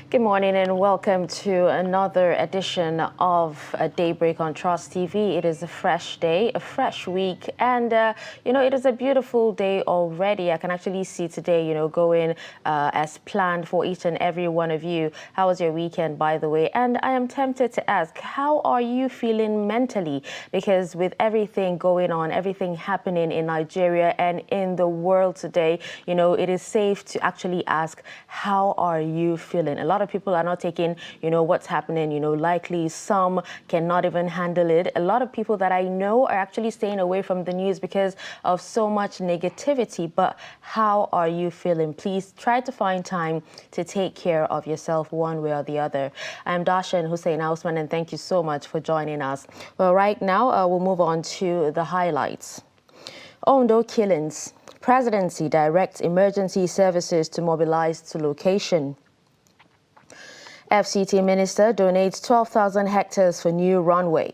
Good morning and welcome to another edition of Daybreak on Trust TV. It is a fresh day, a fresh week, and it is a beautiful day already. I can actually see today, going as planned for each and every one of you. How was your weekend, by the way? And I am tempted to ask, how are you feeling mentally? Because with everything going on, everything happening in Nigeria and in the world today, it is safe to actually ask, how are you feeling? A lot of people are not taking, what's happening, likely some cannot even handle it. A lot of people that I know are actually staying away from the news because of so much negativity. But how are you feeling? Please try to find time to take care of yourself one way or the other. I'm Dasha and Hussein Ausman, and thank you so much for joining us. Well, right now, we'll move on to the highlights. Ondo killings. Presidency directs emergency services to mobilize to location. FCT minister donates 12,000 hectares for new runway.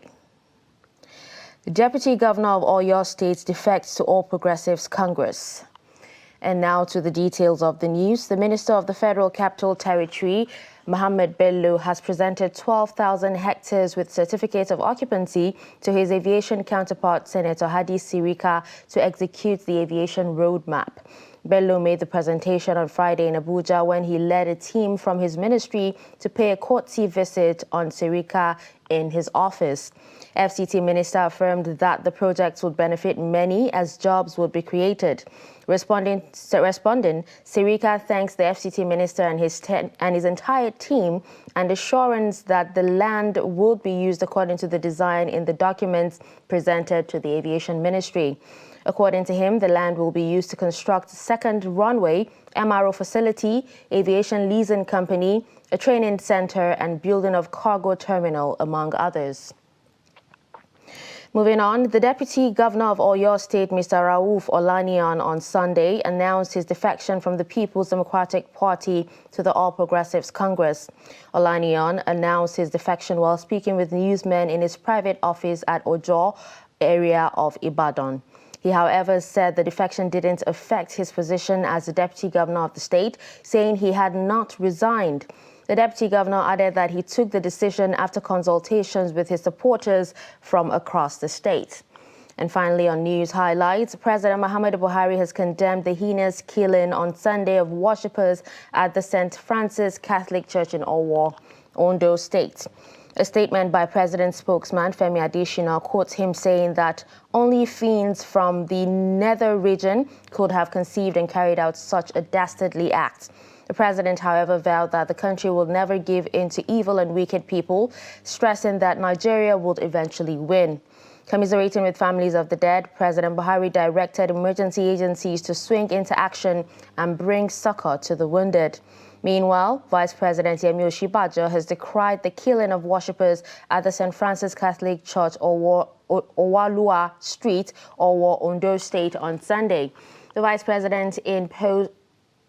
The Deputy Governor of Oyo State defects to All Progressives Congress. And now to the details of the news. The Minister of the Federal Capital Territory, Mohammed Bello, has presented 12,000 hectares with certificates of occupancy to his aviation counterpart, Senator Hadi Sirika, to execute the aviation roadmap. Bello made the presentation on Friday in Abuja when he led a team from his ministry to pay a courtesy visit on Sirika in his office. FCT minister affirmed that the projects would benefit many as jobs would be created. Responding, Sirika thanks the FCT minister and his entire team and assurance that the land would be used according to the design in the documents presented to the aviation ministry. According to him, the land will be used to construct a second runway, MRO facility, aviation leasing company, a training center, and building of cargo terminal, among others. Moving on, the Deputy Governor of Oyo State, Mr. Rauf Olaniyan, on Sunday announced his defection from the People's Democratic Party to the All Progressives Congress. Olaniyan announced his defection while speaking with newsmen in his private office at Ojo area of Ibadan. He, however, said the defection didn't affect his position as the Deputy Governor of the state, saying he had not resigned. The Deputy Governor added that he took the decision after consultations with his supporters from across the state. And finally, on news highlights, President Muhammadu Buhari has condemned the heinous killing on Sunday of worshippers at the St. Francis Catholic Church in Owo, Ondo State. A statement by President's spokesman, Femi Adesina, quotes him saying that only fiends from the nether region could have conceived and carried out such a dastardly act. The president, however, vowed that the country will never give in to evil and wicked people, stressing that Nigeria would eventually win. Commiserating with families of the dead, President Buhari directed emergency agencies to swing into action and bring succor to the wounded. Meanwhile, Vice President Yemi Osinbajo has decried the killing of worshippers at the St. Francis Catholic Church, Owalua Street, Owo, Ondo State, on Sunday. The Vice President,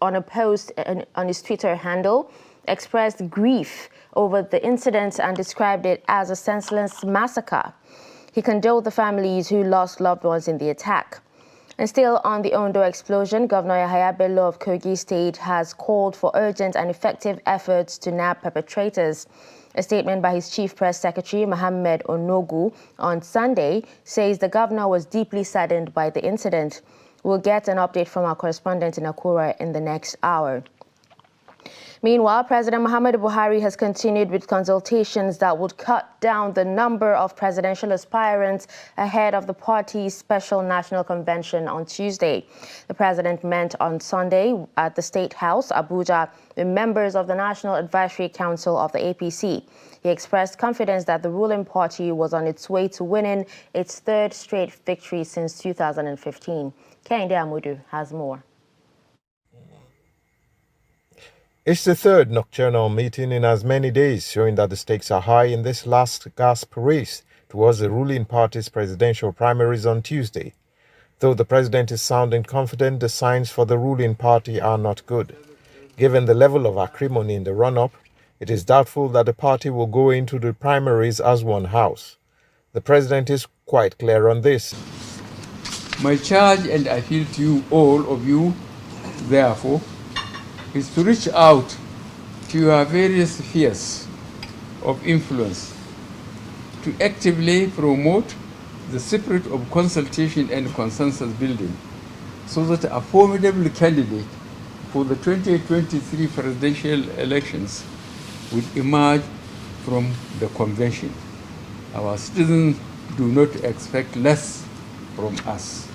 on a post on his Twitter handle, expressed grief over the incident and described it as a senseless massacre. He condoled the families who lost loved ones in the attack. And still on the Ondo explosion, Governor Yahaya Bello of Kogi State has called for urgent and effective efforts to nab perpetrators. A statement by his Chief Press Secretary, Mohammed Onogu, on Sunday says the governor was deeply saddened by the incident. We'll get an update from our correspondent in Akura in the next hour. Meanwhile, President Muhammadu Buhari has continued with consultations that would cut down the number of presidential aspirants ahead of the party's special national convention on Tuesday. The president met on Sunday at the State House, Abuja, with members of the National Advisory Council of the APC. He expressed confidence that the ruling party was on its way to winning its third straight victory since 2015. Kehinde Amudu has more. It's the third nocturnal meeting in as many days, showing that the stakes are high in this last gasp race towards the ruling party's presidential primaries on Tuesday. Though the president is sounding confident, the signs for the ruling party are not good. Given the level of acrimony in the run-up, it is doubtful that the party will go into the primaries as one house. The president is quite clear on this. My charge and appeal to you, all of you, therefore, is to reach out to your various spheres of influence to actively promote the spirit of consultation and consensus building so that a formidable candidate for the 2023 presidential elections would emerge from the convention. Our citizens do not expect less from us.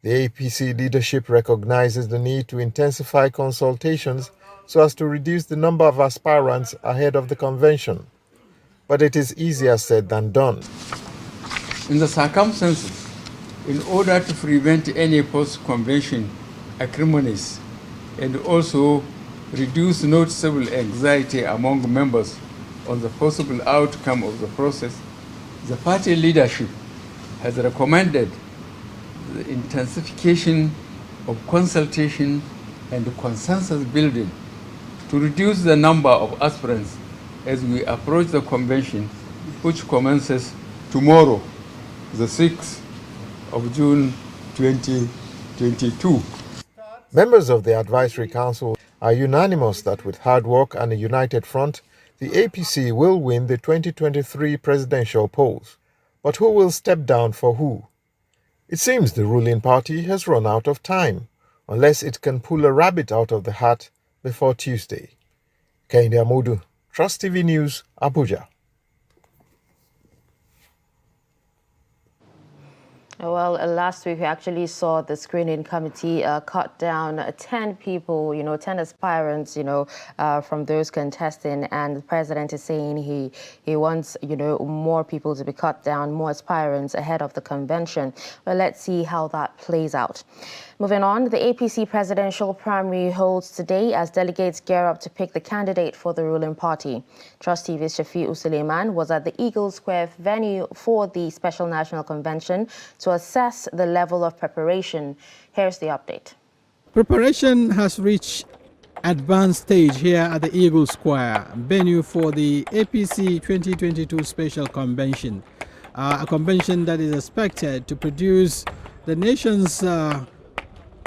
The APC leadership recognizes the need to intensify consultations so as to reduce the number of aspirants ahead of the convention. But it is easier said than done. In the circumstances, in order to prevent any post-convention acrimonies and also reduce noticeable anxiety among members on the possible outcome of the process, the party leadership has recommended the intensification of consultation and consensus building to reduce the number of aspirants as we approach the convention, which commences tomorrow, the 6th of June 2022. Members of the Advisory Council are unanimous that with hard work and a united front, the APC will win the 2023 presidential polls. But who will step down for who? It seems the ruling party has run out of time, unless it can pull a rabbit out of the hat before Tuesday. Kehinde Amodu, Trust TV News, Abuja. Well, last week we actually saw the screening committee cut down 10 people, 10 aspirants, from those contesting. And the president is saying he wants, more people to be cut down, more aspirants ahead of the convention. Well, let's see how that plays out. Moving on, the Apc Presidential Primary holds today as delegates gear up to pick the candidate for the ruling party. Trust TV's Shafiu Suleiman was at the Eagle Square venue for the Special National Convention to assess the level of preparation. Here's the update. Preparation has reached advanced stage here at the Eagle Square venue for the APC 2022 Special Convention, a convention that is expected to produce the nation's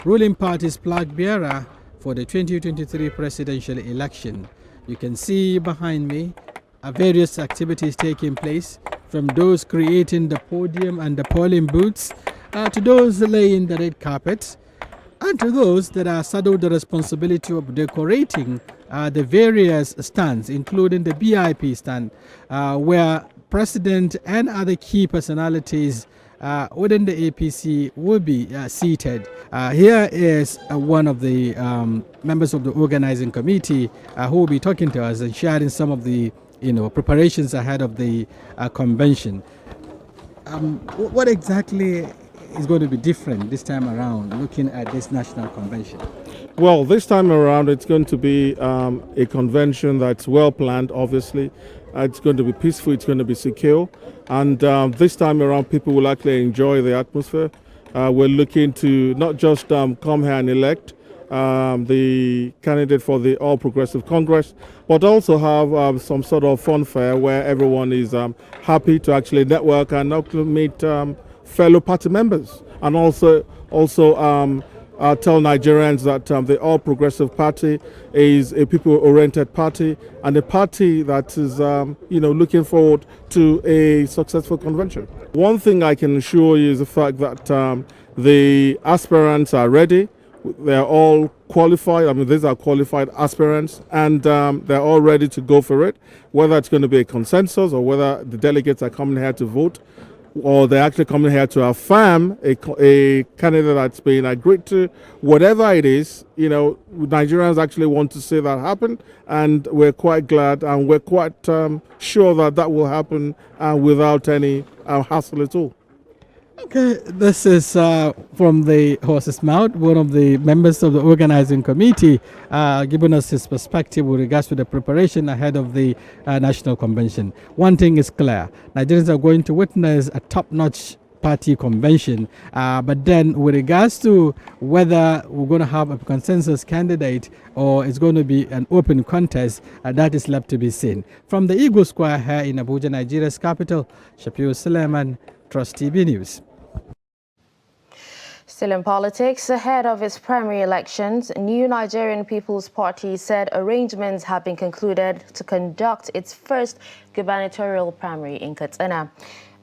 ruling party's flag bearer for the 2023 presidential election. You can see behind me various activities taking place, from those creating the podium and the polling booths to those laying the red carpet, and to those that are saddled the responsibility of decorating the various stands, including the BIP stand, where President and other key personalities within the APC will be seated. Here is one of the members of the organizing committee who will be talking to us and sharing some of the preparations ahead of the convention. What exactly is going to be different this time around looking at this national convention? Well, this time around it's going to be a convention that's well planned, obviously. It's going to be peaceful, it's going to be secure, and this time around people will actually enjoy the atmosphere. We're looking to not just come here and elect the candidate for the All Progressive Congress, but also have some sort of fun fair where everyone is happy to actually network and meet fellow party members, and also tell Nigerians that the All Progressive Party is a people-oriented party and a party that is, looking forward to a successful convention. One thing I can assure you is the fact that the aspirants are ready. They're all qualified. I mean, these are qualified aspirants, and they're all ready to go for it. Whether it's going to be a consensus or whether the delegates are coming here to vote, or they're actually coming here to affirm a candidate that's been agreed to, whatever it is, Nigerians actually want to see that happen, and we're quite glad and we're quite sure that that will happen without any hassle at all. Okay, this is from the horse's mouth, one of the members of the organizing committee, giving us his perspective with regards to the preparation ahead of the national convention. One thing is clear: Nigerians are going to witness a top-notch party convention, but then with regards to whether we're going to have a consensus candidate or it's going to be an open contest, that is left to be seen. From the Eagle Square here in Abuja, Nigeria's capital, Shafiu Suleiman, Trust TV News. Still in politics, ahead of its primary elections, New Nigerian People's Party said arrangements have been concluded to conduct its first gubernatorial primary in Katsina.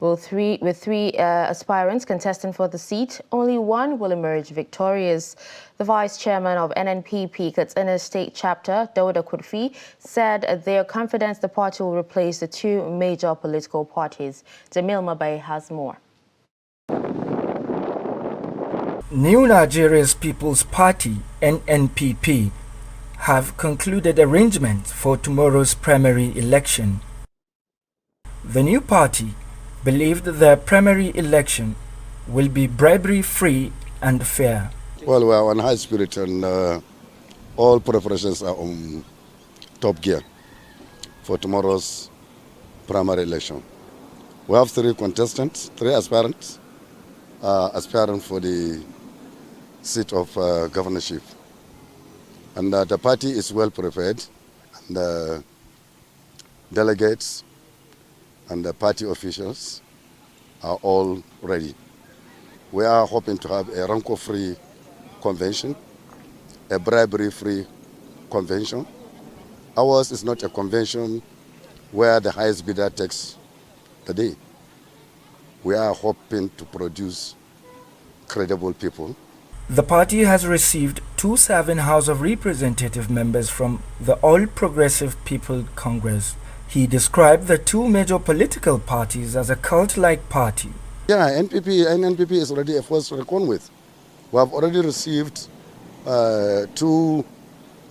With three aspirants contesting for the seat, only one will emerge victorious. The vice chairman of NNPP Katsina State Chapter, Dauda Kurfi, said they are confident the party will replace the two major political parties. Jamil Mabay has more. New Nigeria's People's Party, NNPP, have concluded arrangements for tomorrow's primary election. The new party believed their primary election will be bribery-free and fair. Well, we are on high spirit and all preparations are on top gear for tomorrow's primary election. We have three contestants, three aspirants, aspiring for the seat of governorship. And the party is well prepared, and delegates and the party officials are all ready. We are hoping to have a rancor-free convention, a bribery-free convention. Ours is not a convention where the highest bidder takes the day. We are hoping to produce credible people. The party has received 2 serving House of Representative members from the All Progressive People Congress. He described the two major political parties as a cult-like party. Yeah, NNPP is already a force to reckon with. We have already received 2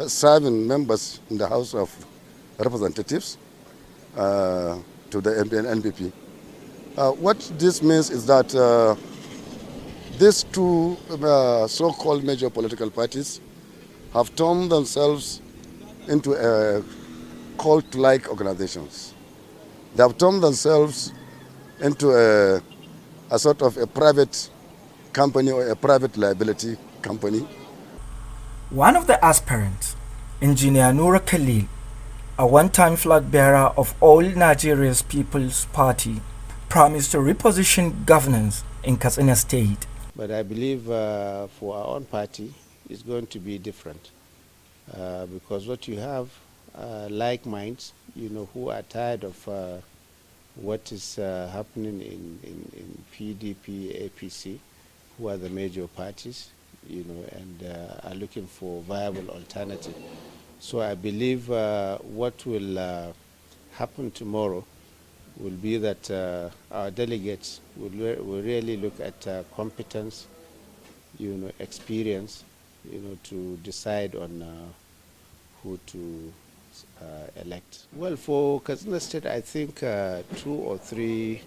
serving members in the House of Representatives to the NPP. What this means is that these two so-called major political parties have turned themselves into cult-like organizations. They have turned themselves into a sort of a private company or a private liability company. One of the aspirants, Engineer Noura Khalil, a one-time flag bearer of All Nigeria's People's Party, promised to reposition governance in Katsina State. But I believe for our own party, it's going to be different because what you have like minds, who are tired of what is happening in PDP, APC, who are the major parties, and are looking for viable alternative. So I believe what will happen tomorrow will be that our delegates will really look at competence, experience, to decide on who to elect. Well, for Katsina State, I think 2 or 3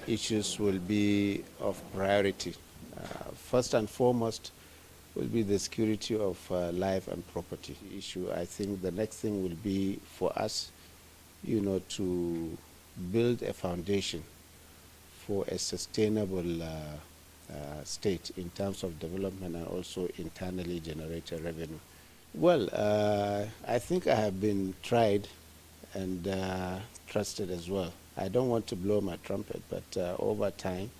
issues will be of priority. First and foremost will be the security of life and property issue. I think the next thing will be for us, to build a foundation for a sustainable state in terms of development and also internally generated revenue. Well, I think I have been tried and trusted as well. I don't want to blow my trumpet, but over time,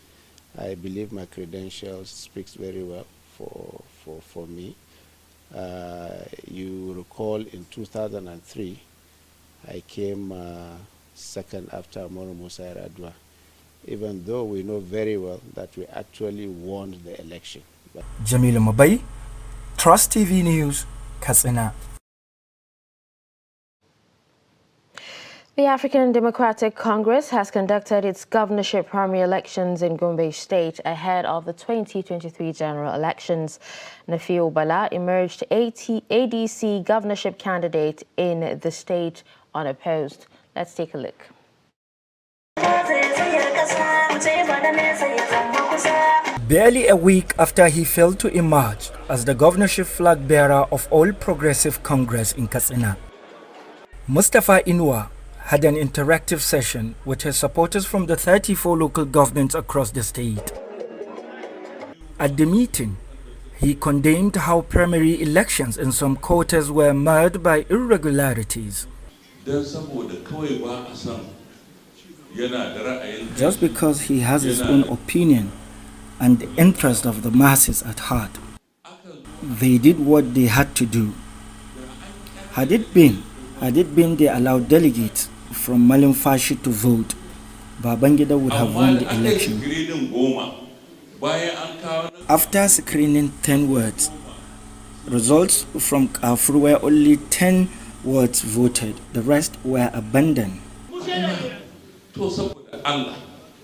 I believe my credentials speaks very well for me. You recall in 2003, I came second after Amoro Musa Yar'Adua, even though we know very well that we actually won the election. Jamil Mabay, Trust TV News, Katsina. The African Democratic Congress has conducted its governorship primary elections in Gombe State ahead of the 2023 general elections. Nafiu Bala emerged ADC governorship candidate in the state unopposed. Let's take a look. Barely a week after he failed to emerge as the governorship flag bearer of All Progressive Congress in Katsina, Mustafa Inuwa had an interactive session with his supporters from the 34 local governments across the state. At the meeting, he condemned how primary elections in some quarters were marred by irregularities. Just because he has his own opinion and the interest of the masses at heart. They did what they had to do. Had it been they allowed delegates from Malimfashi to vote, Babangida would have won the election. After screening 10 words, results from Kafur were only 10 words voted. The rest were abandoned.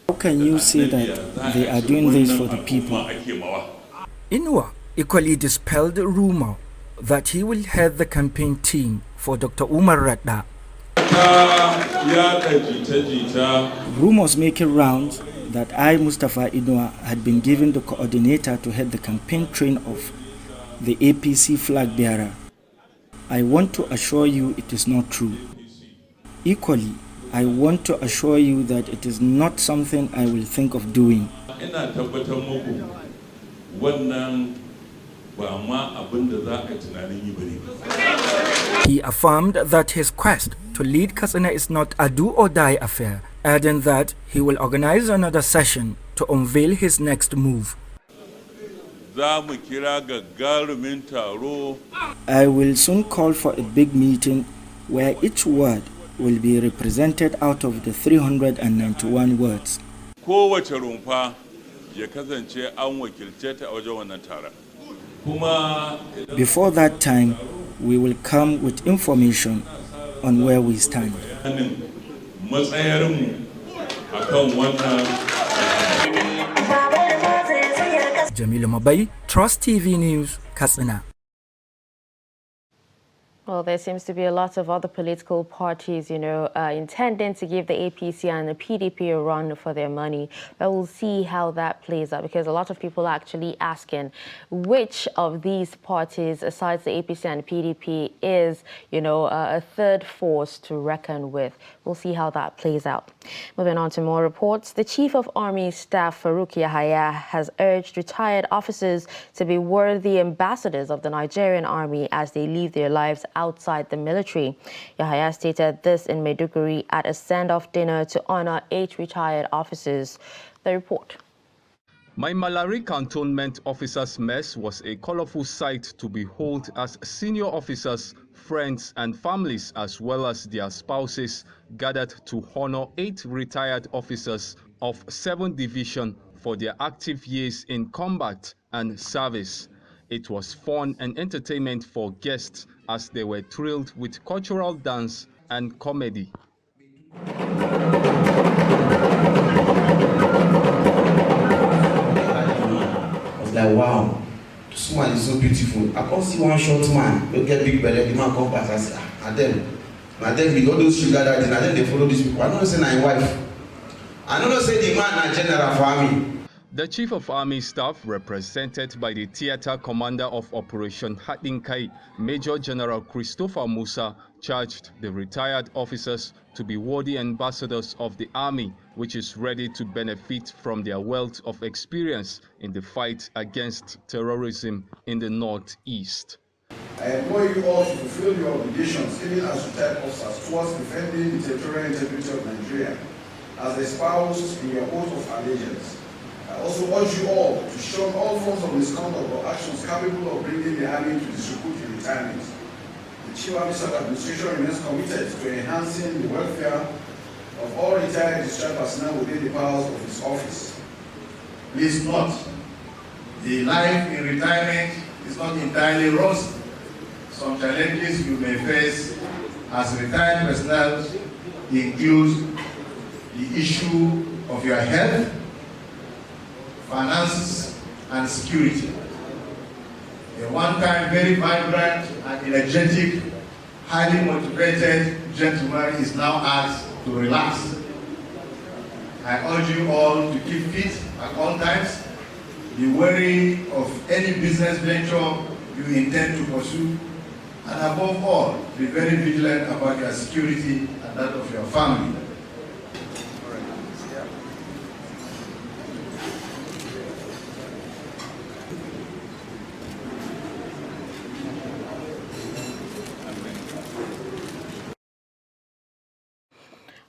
How can you say that they are doing this for the people? Inua equally dispelled the rumor that he will head the campaign team for Dr. Umar Radda. Rumors making rounds that Mustafa Inua had been given the coordinator to head the campaign train of the APC flag bearer. I want to assure you it is not true. Equally, I want to assure you that it is not something I will think of doing. He affirmed that his quest to lead Katsina is not a do-or-die affair, adding that he will organize another session to unveil his next move. I will soon call for a big meeting where each word will be represented out of the 391 words. Before that time, we will come with information on where we stand. Jamilu Mabai, Trust TV News, Katsina. Well, there seems to be a lot of other political parties, intending to give the APC and the PDP a run for their money. But we'll see how that plays out, because a lot of people are actually asking which of these parties, aside the APC and PDP, is, a third force to reckon with. We'll see how that plays out. Moving on to more reports. The Chief of Army Staff, Farouk Yahaya, has urged retired officers to be worthy ambassadors of the Nigerian Army as they leave their lives outside the military. Yahaya stated this in Maiduguri at a send-off dinner to honor 8 retired officers. The report. My Malari Cantonment Officers' Mess was a colorful sight to behold as senior officers, friends and families, as well as their spouses, gathered to honor 8 retired officers of 7th Division for their active years in combat and service. It was fun and entertainment for guests as they were thrilled with cultural dance and comedy. I was like, wow, this man is so beautiful. I can't see one short man, you get big belly, the man come past and say, and then with all those sugar daddies, and then they follow these people. I don't know say my wife. I don't know say the man a general for army. The Chief of Army Staff, represented by the Theater Commander of Operation Hatinkai, Major General Christopher Musa, charged the retired officers to be worthy ambassadors of the Army, which is ready to benefit from their wealth of experience in the fight against terrorism in the Northeast. I implore you all to fulfill your obligations, even as retired officers, towards defending the territorial integrity of Nigeria, as espoused in your oath of allegiance. I also urge you all to shun all forms of misconduct or actions capable of bringing the Army to disrepute in retirement. The Chief Army Staff Administration remains committed to enhancing the welfare of all retired discharged personnel within the powers of its office. Please note, the life in retirement is not entirely rosy. Some challenges you may face as retired personnel include the issue of your health, finances, and security. A one-time very vibrant and energetic, highly motivated gentleman is now asked to relax. I urge you all to keep fit at all times, be wary of any business venture you intend to pursue, and above all, be very vigilant about your security and that of your family.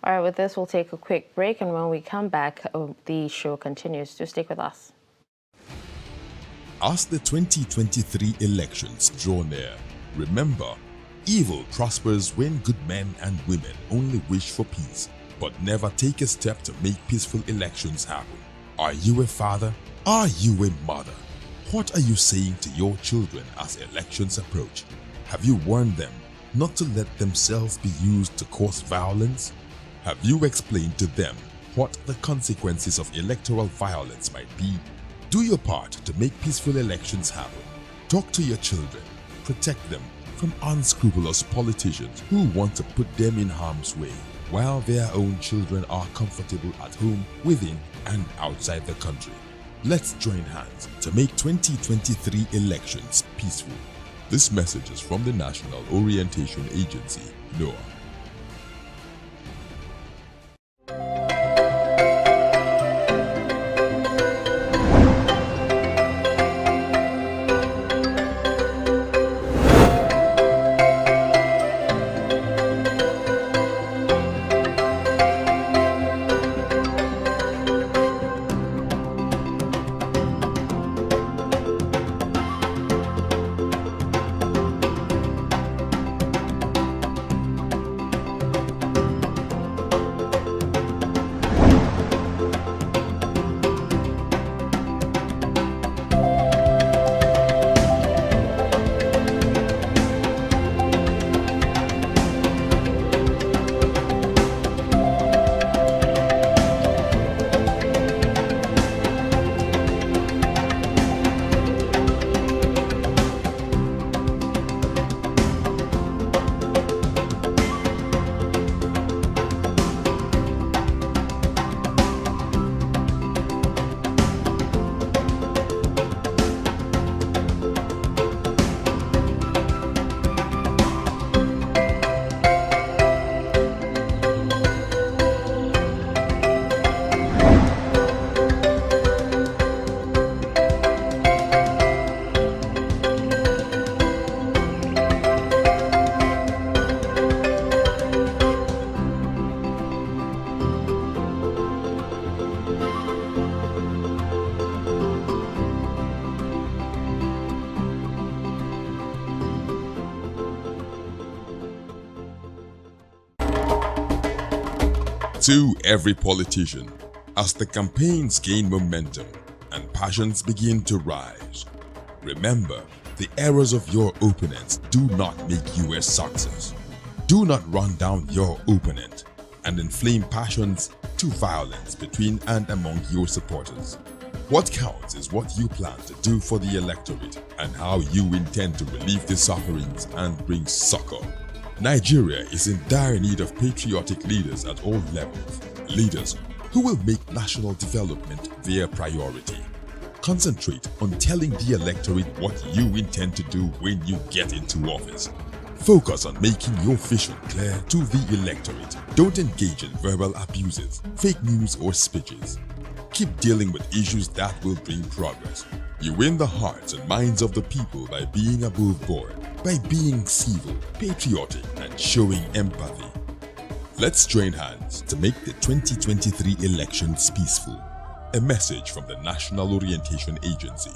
All right, with this, we'll take a quick break, and when we come back, the show continues. So stick with us. As the 2023 elections draw near, remember, evil prospers when good men and women only wish for peace, but never take a step to make peaceful elections happen. Are you a father? Are you a mother? What are you saying to your children as elections approach? Have you warned them not to let themselves be used to cause violence? Have you explained to them what the consequences of electoral violence might be? Do your part to make peaceful elections happen. Talk to your children. Protect them from unscrupulous politicians who want to put them in harm's way, while their own children are comfortable at home, within and outside the country. Let's join hands to make 2023 elections peaceful. This message is from the National Orientation Agency, NOAA. To every politician, as the campaigns gain momentum and passions begin to rise, remember, the errors of your opponents do not make you a success. Do not run down your opponent and inflame passions to violence between and among your supporters. What counts is what you plan to do for the electorate and how you intend to relieve the sufferings and bring succor. Nigeria is in dire need of patriotic leaders at all levels, leaders who will make national development their priority. Concentrate on telling the electorate what you intend to do when you get into office. Focus on making your vision clear to the electorate. Don't engage in verbal abuses, fake news or speeches. Keep dealing with issues that will bring progress. You win the hearts and minds of the people by being above board, by being civil, patriotic, and showing empathy. Let's join hands to make the 2023 elections peaceful. A message from the National Orientation Agency.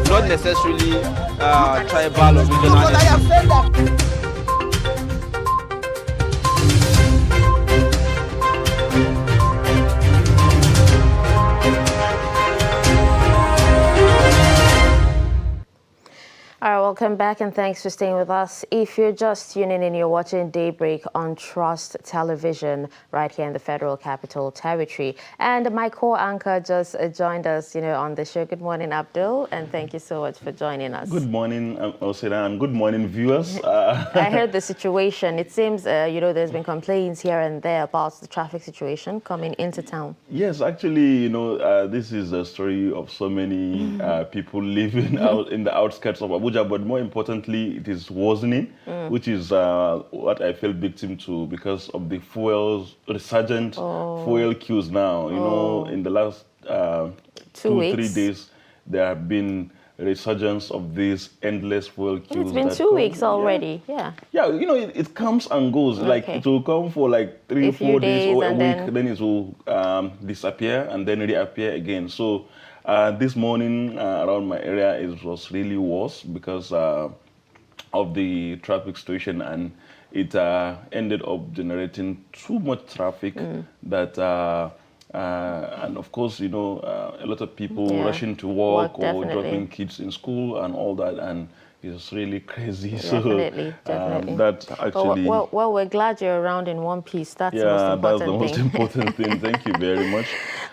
not necessarily tribal or regional. All right, welcome back and thanks for staying with us. If you're just tuning in, you're watching Daybreak on Trust Television right here in the Federal Capital Territory. And my co-anchor just joined us, on the show. Good morning, Abdul, and thank you so much for joining us. Good morning, Osira, and good morning, viewers. I heard the situation. It seems, there's been complaints here and there about the traffic situation coming into town. Yes, actually, this is a story of so many people living out in the outskirts of Abuja, but more importantly, it is worsening, which is what I fell victim to because of the resurgent fuel queues now. In the last 2-3 days, there have been resurgence of these endless fuel queues. It's been 2 weeks already, yeah. Yeah, it comes and goes. Okay. Like, it will come for like 3-4 days or a week, then it will disappear and then reappear again. So this morning around my area, it was really worse because of the traffic situation, and it ended up generating too much traffic that and of course, a lot of people rushing to work or dropping kids in school and all that, and it's really crazy. Definitely. That actually. Well, we're glad you're around in one piece. That's the most important thing. That's the most important thing. Thank you very much.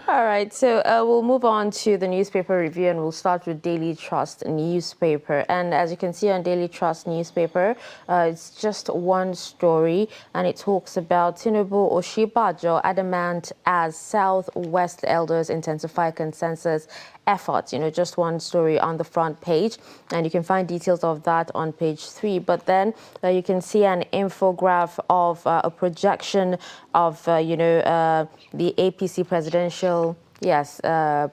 All right, so we'll move on to the newspaper review, and we'll start with Daily Trust newspaper. And as you can see on Daily Trust newspaper, it's just one story, and it talks about Tinubu Oshibajo adamant as Southwest elders intensify consensus efforts. Just one story on the front page, and you can find details of that on page 3. But then you can see an infograph of a projection of the Apc Presidential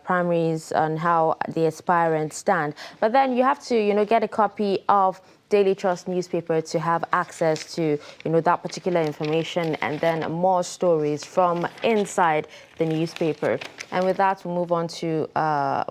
primaries and how the aspirants stand. But then you have to get a copy of Daily Trust newspaper to have access to that particular information, and then more stories from inside the newspaper. And with that, we'll move on to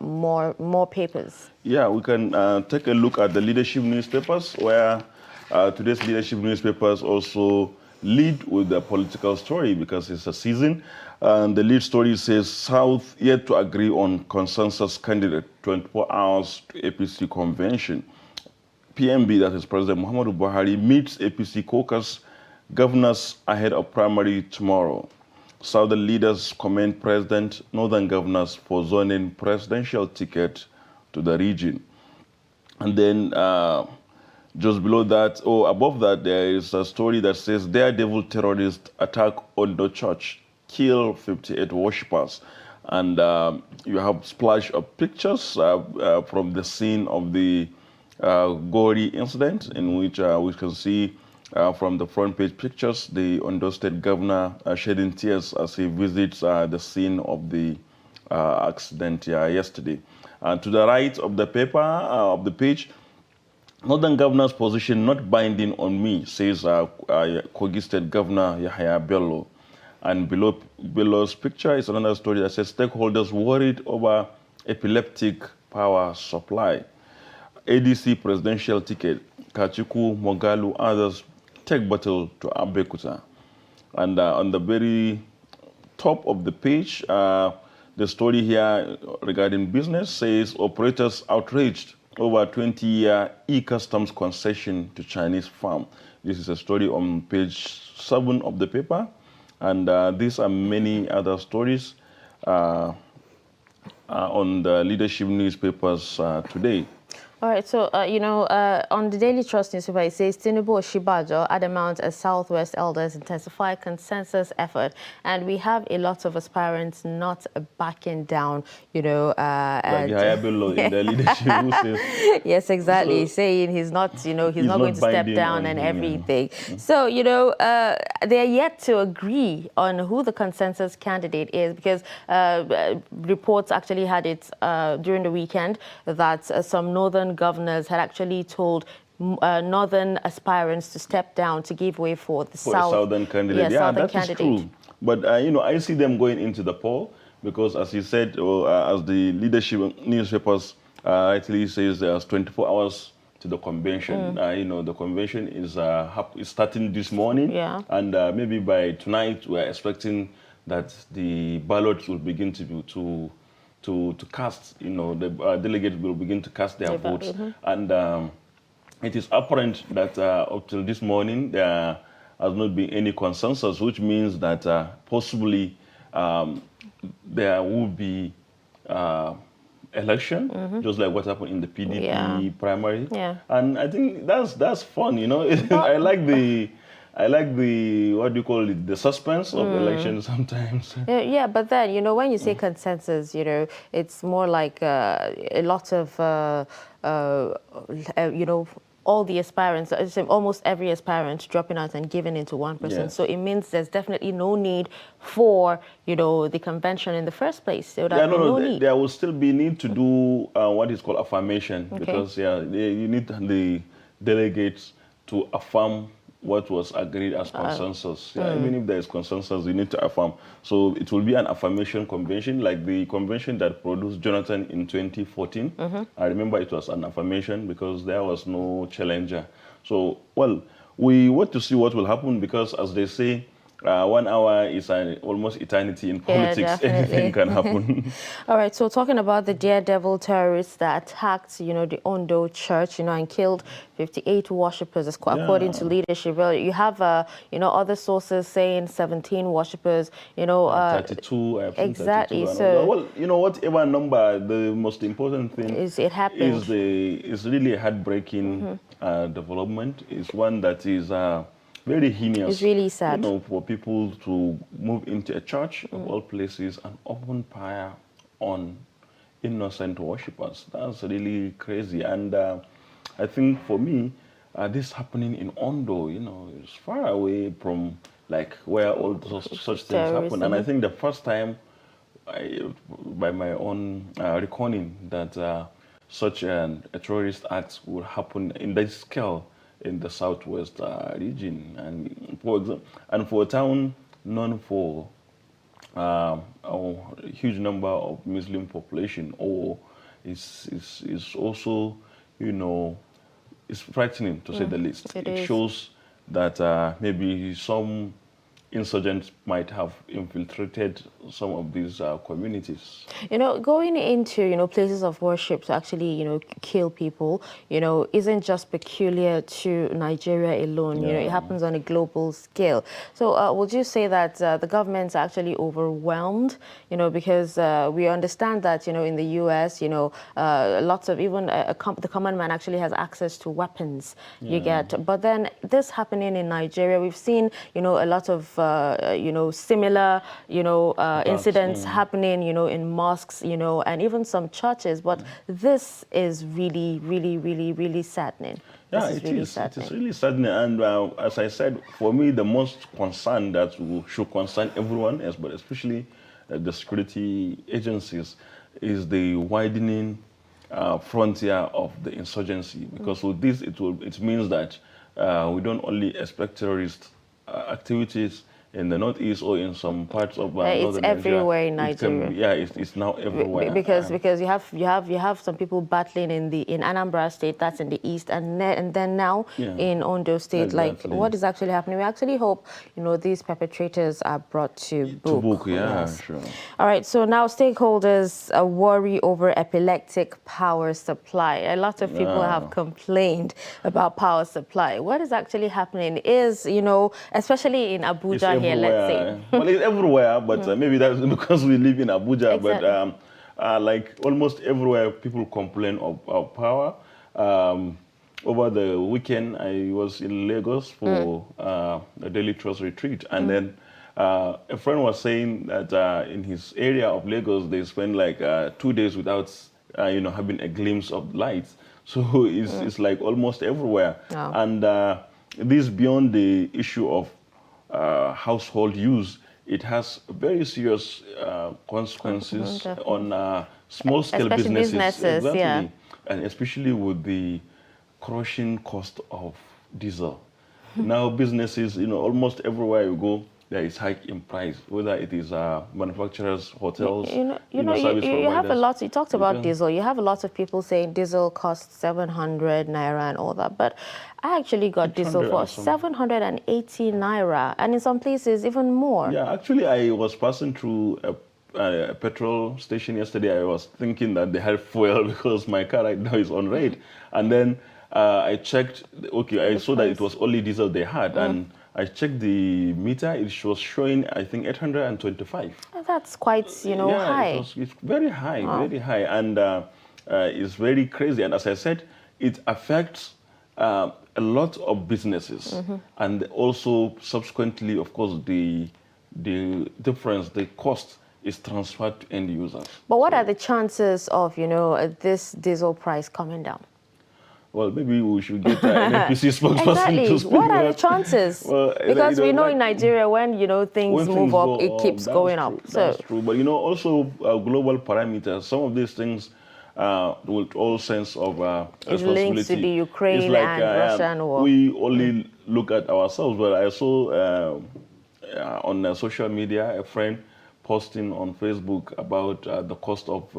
more papers. Yeah, we can take a look at the leadership newspapers, where today's leadership newspapers also lead with the political story because it's a season. And the lead story says South yet to agree on consensus candidate 24 hours to APC convention. PMB, that is President Muhammadu Buhari, meets APC caucus governors ahead of primary tomorrow. Southern leaders commend President, Northern governors for zoning presidential ticket to the region. And then just below that, above that, there is a story that says daredevil terrorist attack on the church, kill 58 worshippers. And you have splash of pictures from the scene of the gory incident, in which we can see from the front page pictures the Ondo State governor shedding tears as he visits the scene of the accident yesterday. And to the right of the paper, of the page, Northern governor's position not binding on me, says Kogi State Governor Yahaya Bello. And below's picture is another story that says stakeholders worried over epileptic power supply. ADC presidential ticket, Kachiku, Mogalu, others take battle to Abekuta. And on the very top of the page, the story here regarding business says operators outraged over 20-year e-customs concession to Chinese farm. This is a story on page 7 of the paper. And these are many other stories on the leadership newspapers today. All right, so, on the Daily Trust newspaper, it says Tinubu Oshibajo adamant as Southwest elders intensify consensus effort. And we have a lot of aspirants not backing down, Like Yahaya Bello in the leadership who says... Yes, exactly, saying he's not going to step down and everything. Yeah. So, they are yet to agree on who the consensus candidate is, because reports actually had it during the weekend that some northern governors had actually told northern aspirants to step down to give way for the southern candidate. Yeah, southern that candidate. Is true. But I see them going into the poll because as he said, as the leadership newspapers rightly says, there's 24 hours to the convention. The convention is starting this morning, and maybe by tonight we're expecting that the ballots will begin to cast. The delegates will begin to cast their votes, and it is apparent that up till this morning there has not been any consensus, which means that possibly there will be election, just like what happened in the PDP primary. And I think that's fun, I like the what do you call it, the suspense of elections sometimes. Yeah, but then, when you say consensus, it's more like a lot of, all the aspirants, almost every aspirant dropping out and giving into one person. Yes. So it means there's definitely no need for, the convention in the first place. So no need. There will still be need to do what is called affirmation, because you need the delegates to affirm what was agreed as consensus. Even if there is consensus, you need to affirm. So it will be an affirmation convention, like the convention that produced Jonathan in 2014. I remember it was an affirmation because there was no challenger. So, well, we want to see what will happen, because as they say, 1 hour is almost eternity in politics. Anything can happen. All right, so talking about the daredevil terrorists that attacked, the Ondo church, and killed 58 worshippers, according to leadership. Well, you have, other sources saying 17 worshippers, 32, exactly. 32. So, well, whatever number, the most important thing is it happened. Is really a heartbreaking development. It's one that is very heinous. It's really sad. For people to move into a church of all places and open fire on innocent worshippers. That's really crazy. And I think for me, this happening in Ondo, is far away from where all such things happen. And I think the first time, by my own reckoning, that such a terrorist act would happen in this scale in the southwest region, and for a town known for a huge number of Muslim population, is also, it's frightening to say the least. It shows that maybe some insurgents might have infiltrated some of these communities. Going into, places of worship to actually, kill people, isn't just peculiar to Nigeria alone. It happens on a global scale. So would you say that the government's actually overwhelmed, because we understand that, in the U.S., lots of, even the common man actually has access to weapons, but then this happening in Nigeria, we've seen, a lot of similar, incidents happening, in mosques, and even some churches. But this is really, really, really, really saddening. Yeah, it is really saddening. And as I said, for me, the most concern that should concern everyone else, but especially the security agencies, is the widening frontier of the insurgency. Because with this, it means that we don't only expect terrorist activities in the northeast or in some parts of northern Nigeria. It's everywhere in Nigeria. It's now everywhere. Because you have some people battling in Anambra State, that's in the east, and then now in Ondo State. Exactly. What is actually happening? We actually hope these perpetrators are brought to book. Sure. All right. So now stakeholders worry over epileptic power supply. A lot of people have complained about power supply. What is actually happening is, especially in Abuja here, let's say. Well, it's everywhere, but maybe that's because we live in Abuja. Exactly. But like almost everywhere, people complain of power. Over the weekend, I was in Lagos for a daily trust retreat, and then a friend was saying that in his area of Lagos, they spend like 2 days without, having a glimpse of light. So it's like almost everywhere. Oh. And this beyond the issue of household use, it has very serious consequences on small-scale businesses. Exactly. And especially with the crushing cost of diesel. Now businesses, almost everywhere you go, there is hike in price, whether it is manufacturers, hotels, you service have a providers. lot. You talked about diesel. You have a lot of people saying diesel costs 700 naira and all that, but I actually got diesel for 780 naira, and in some places even more. Yeah, actually, I was passing through a petrol station yesterday. I was thinking that they had fuel because my car right now is on rate, and then I checked. Okay, I saw that it was only diesel they had, and I checked the meter. It was showing, I think, 825. Oh, that's quite, high. It's very high, very high, and it's very crazy. And as I said, it affects a lot of businesses, and also subsequently, of course, the difference, the cost is transferred to end users. But what are the chances of, this diesel price coming down? Well, maybe we should get an Apc spokesperson to speak. What are the chances? Well, because we know in Nigeria, when things move up, it keeps going up. That's true. But also global parameters. Some of these things, with all sense of responsibility, linked to the Ukraine and Russian war. We only look at ourselves. But I saw on social media a friend posting on Facebook about the cost of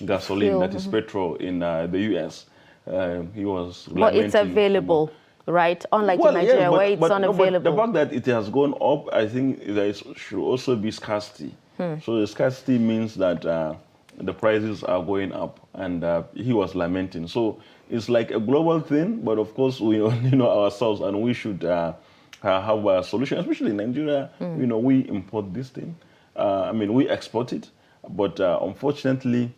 gasoline, that is petrol, in the U.S. He was lamenting. But it's available, right? Unlike in Nigeria, where it's unavailable. But the fact that it has gone up, I think there should also be scarcity. So the scarcity means that the prices are going up, and he was lamenting. So it's like a global thing, but of course we only know ourselves, and we should have a solution, especially in Nigeria. We import this thing. We export it, but unfortunately,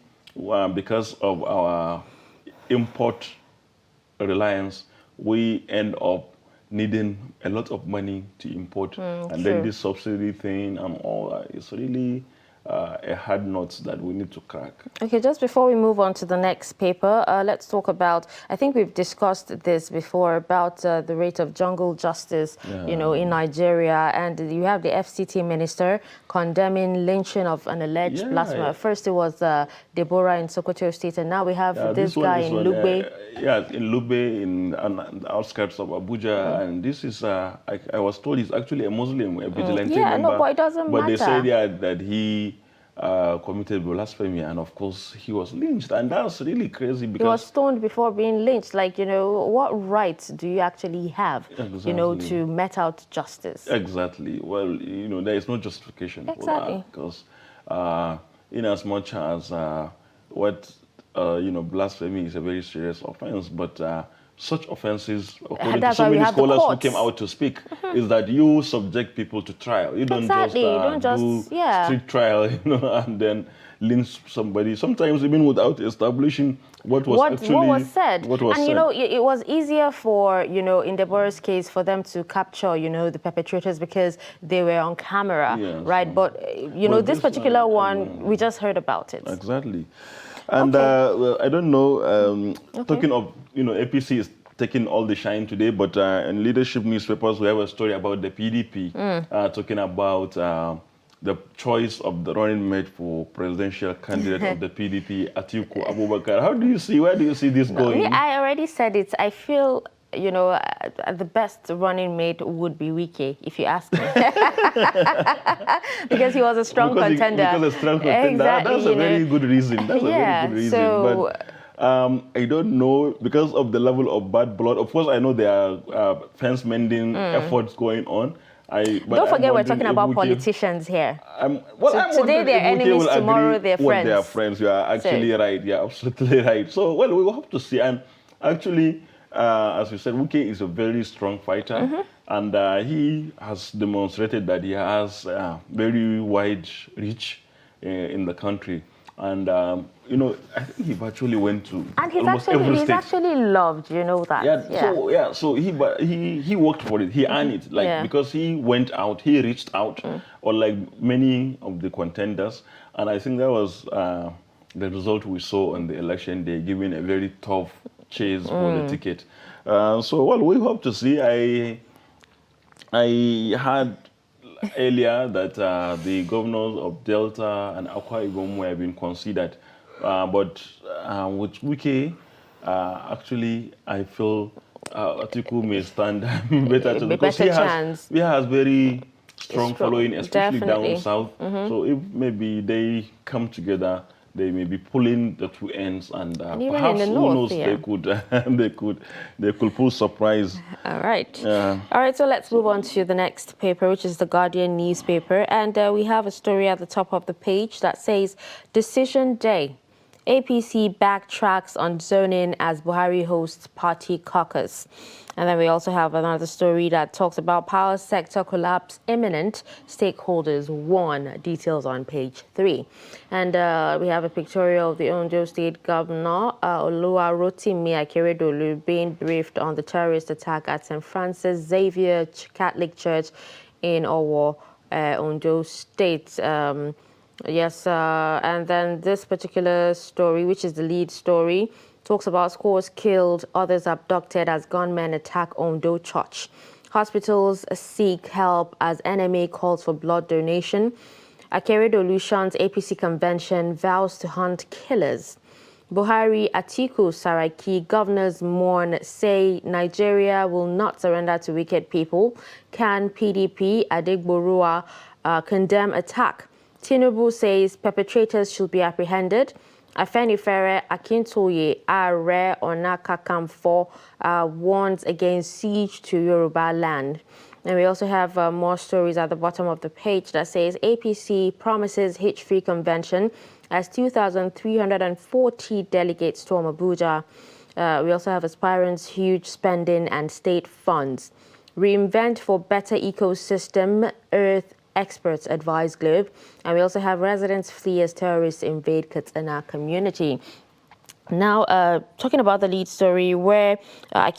because of our import reliance, we end up needing a lot of money to import. And then this subsidy thing and all that is really a hard nut that we need to crack. Okay, just before we move on to the next paper, let's talk about, I think we've discussed this before, about the rate of jungle justice, in Nigeria. And you have the FCT minister condemning lynching of an alleged blasphemer. First it was Deborah in Sokoto State, and now we have this guy in Lugbe. In Lugbe, in the outskirts of Abuja. And this is, I was told he's actually a Muslim, a vigilante member. No, but it doesn't matter. But they say that he committed blasphemy, and of course he was lynched, and that's really crazy because he was stoned before being lynched. Like, what rights do you actually have, to met out justice? Exactly. Well, there is no justification for that, because in as much as blasphemy is a very serious offense, but such offenses, according to so many scholars who came out to speak, is that you subject people to trial. You don't just do strict trial, and then lynch somebody. Sometimes even without establishing what was said. It was easier for, in Deborah's case, for them to capture, the perpetrators because they were on camera, right? But, this particular one, we just heard about it. Exactly. And I don't know, talking of, APC is taking all the shine today, but in leadership newspapers, we have a story about the PDP, talking about the choice of the running mate for presidential candidate of the PDP, Atiku Abubakar. Where do you see this going? I already said it. I feel, the best running mate would be Wike, if you ask me. Because he was a strong contender. Because a strong contender. Exactly, That's a very good reason. That's a very good reason. So, but I don't know, because of the level of bad blood. Of course, I know there are fence mending efforts going on. Don't forget we're talking about politicians here. Today they're enemies, tomorrow they're friends. They are friends. You are actually right. You are absolutely right. So, we will have to see. And actually, as you said, Wike is a very strong fighter, and he has demonstrated that he has very wide reach in the country. And, I think he virtually went to almost every state. He's actually loved, that. So he worked for it. He earned it, because he went out, he reached out, unlike many of the contenders. And I think that was the result we saw on the election day, giving a very tough chase for the ticket. We hope to see. I heard earlier that the governors of Delta and Akwa Ibom were being considered, but with Wike, actually, I feel Atiku may stand better because he has very strong following, especially definitely. down south. So if maybe they come together, they may be pulling the two ends, and perhaps who knows, they could pull surprise. All right. All right, so let's move on to the next paper, which is the Guardian newspaper. And we have a story at the top of the page that says, Decision Day. APC backtracks on zoning as Buhari hosts party caucus. And then we also have another story that talks about power sector collapse imminent. Stakeholders warn. Details on page 3. And we have a pictorial of the Ondo State Governor, Oluwarotimi Akeredolu, being briefed on the terrorist attack at St. Francis Xavier Catholic Church in Owo, Ondo State. Yes, and then this particular story, which is the lead story, talks about scores killed, others abducted as gunmen attack Ondo Church. Hospitals seek help as NMA calls for blood donation. Akeredolu shuns APC convention, vows to hunt killers. Buhari, Atiku, Saraki, governors mourn, say Nigeria will not surrender to wicked people. Can PDP, Adegborua, condemn attack? Tinubu says perpetrators should be apprehended. Afenifere Akintoye, Are Onakakamfo, warns against siege to Yoruba land. And we also have more stories at the bottom of the page that says APC promises hitch-free convention as 2,340 delegates storm Abuja. We also have aspirants' huge spending and state funds. Reinvent for better ecosystem, Earth experts advise Globe. And we also have residents flee as terrorists invade Katsina community. Now, talking about the lead story where it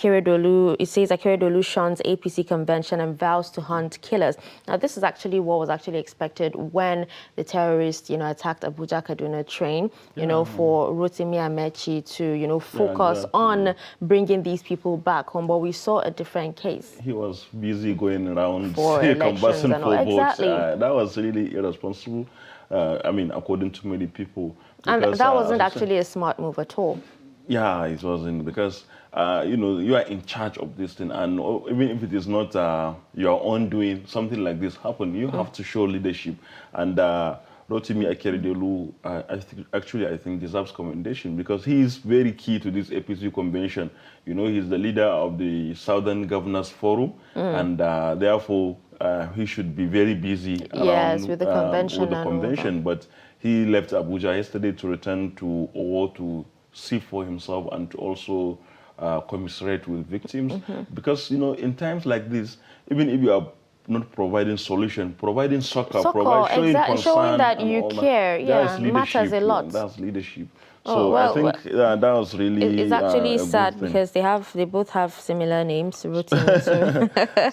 says Akeredolu shuns APC convention and vows to hunt killers. Now, this is actually what was actually expected when the terrorists, attacked Abuja Kaduna train, for Rotimi Amechi to, focus on bringing these people back home. But we saw a different case. He was busy going around conversing for votes. Exactly. That was really irresponsible. According to many people. Because, and that wasn't actually a smart move at all. Yeah, it wasn't, because, you are in charge of this thing. And even if it is not your own doing, something like this happen, you have to show leadership. And Rotimi Akeredolu, I think deserves commendation, because he is very key to this APC convention. He's the leader of the Southern Governors Forum, and therefore, he should be very busy around with the convention. But he left Abuja yesterday to return to Owo to see for himself and to also commiserate with victims. Because, in times like this, even if you are not providing solution, providing succor, showing that you care, matters a lot. That's leadership. So I think that was really it's actually sad because they both have similar names. So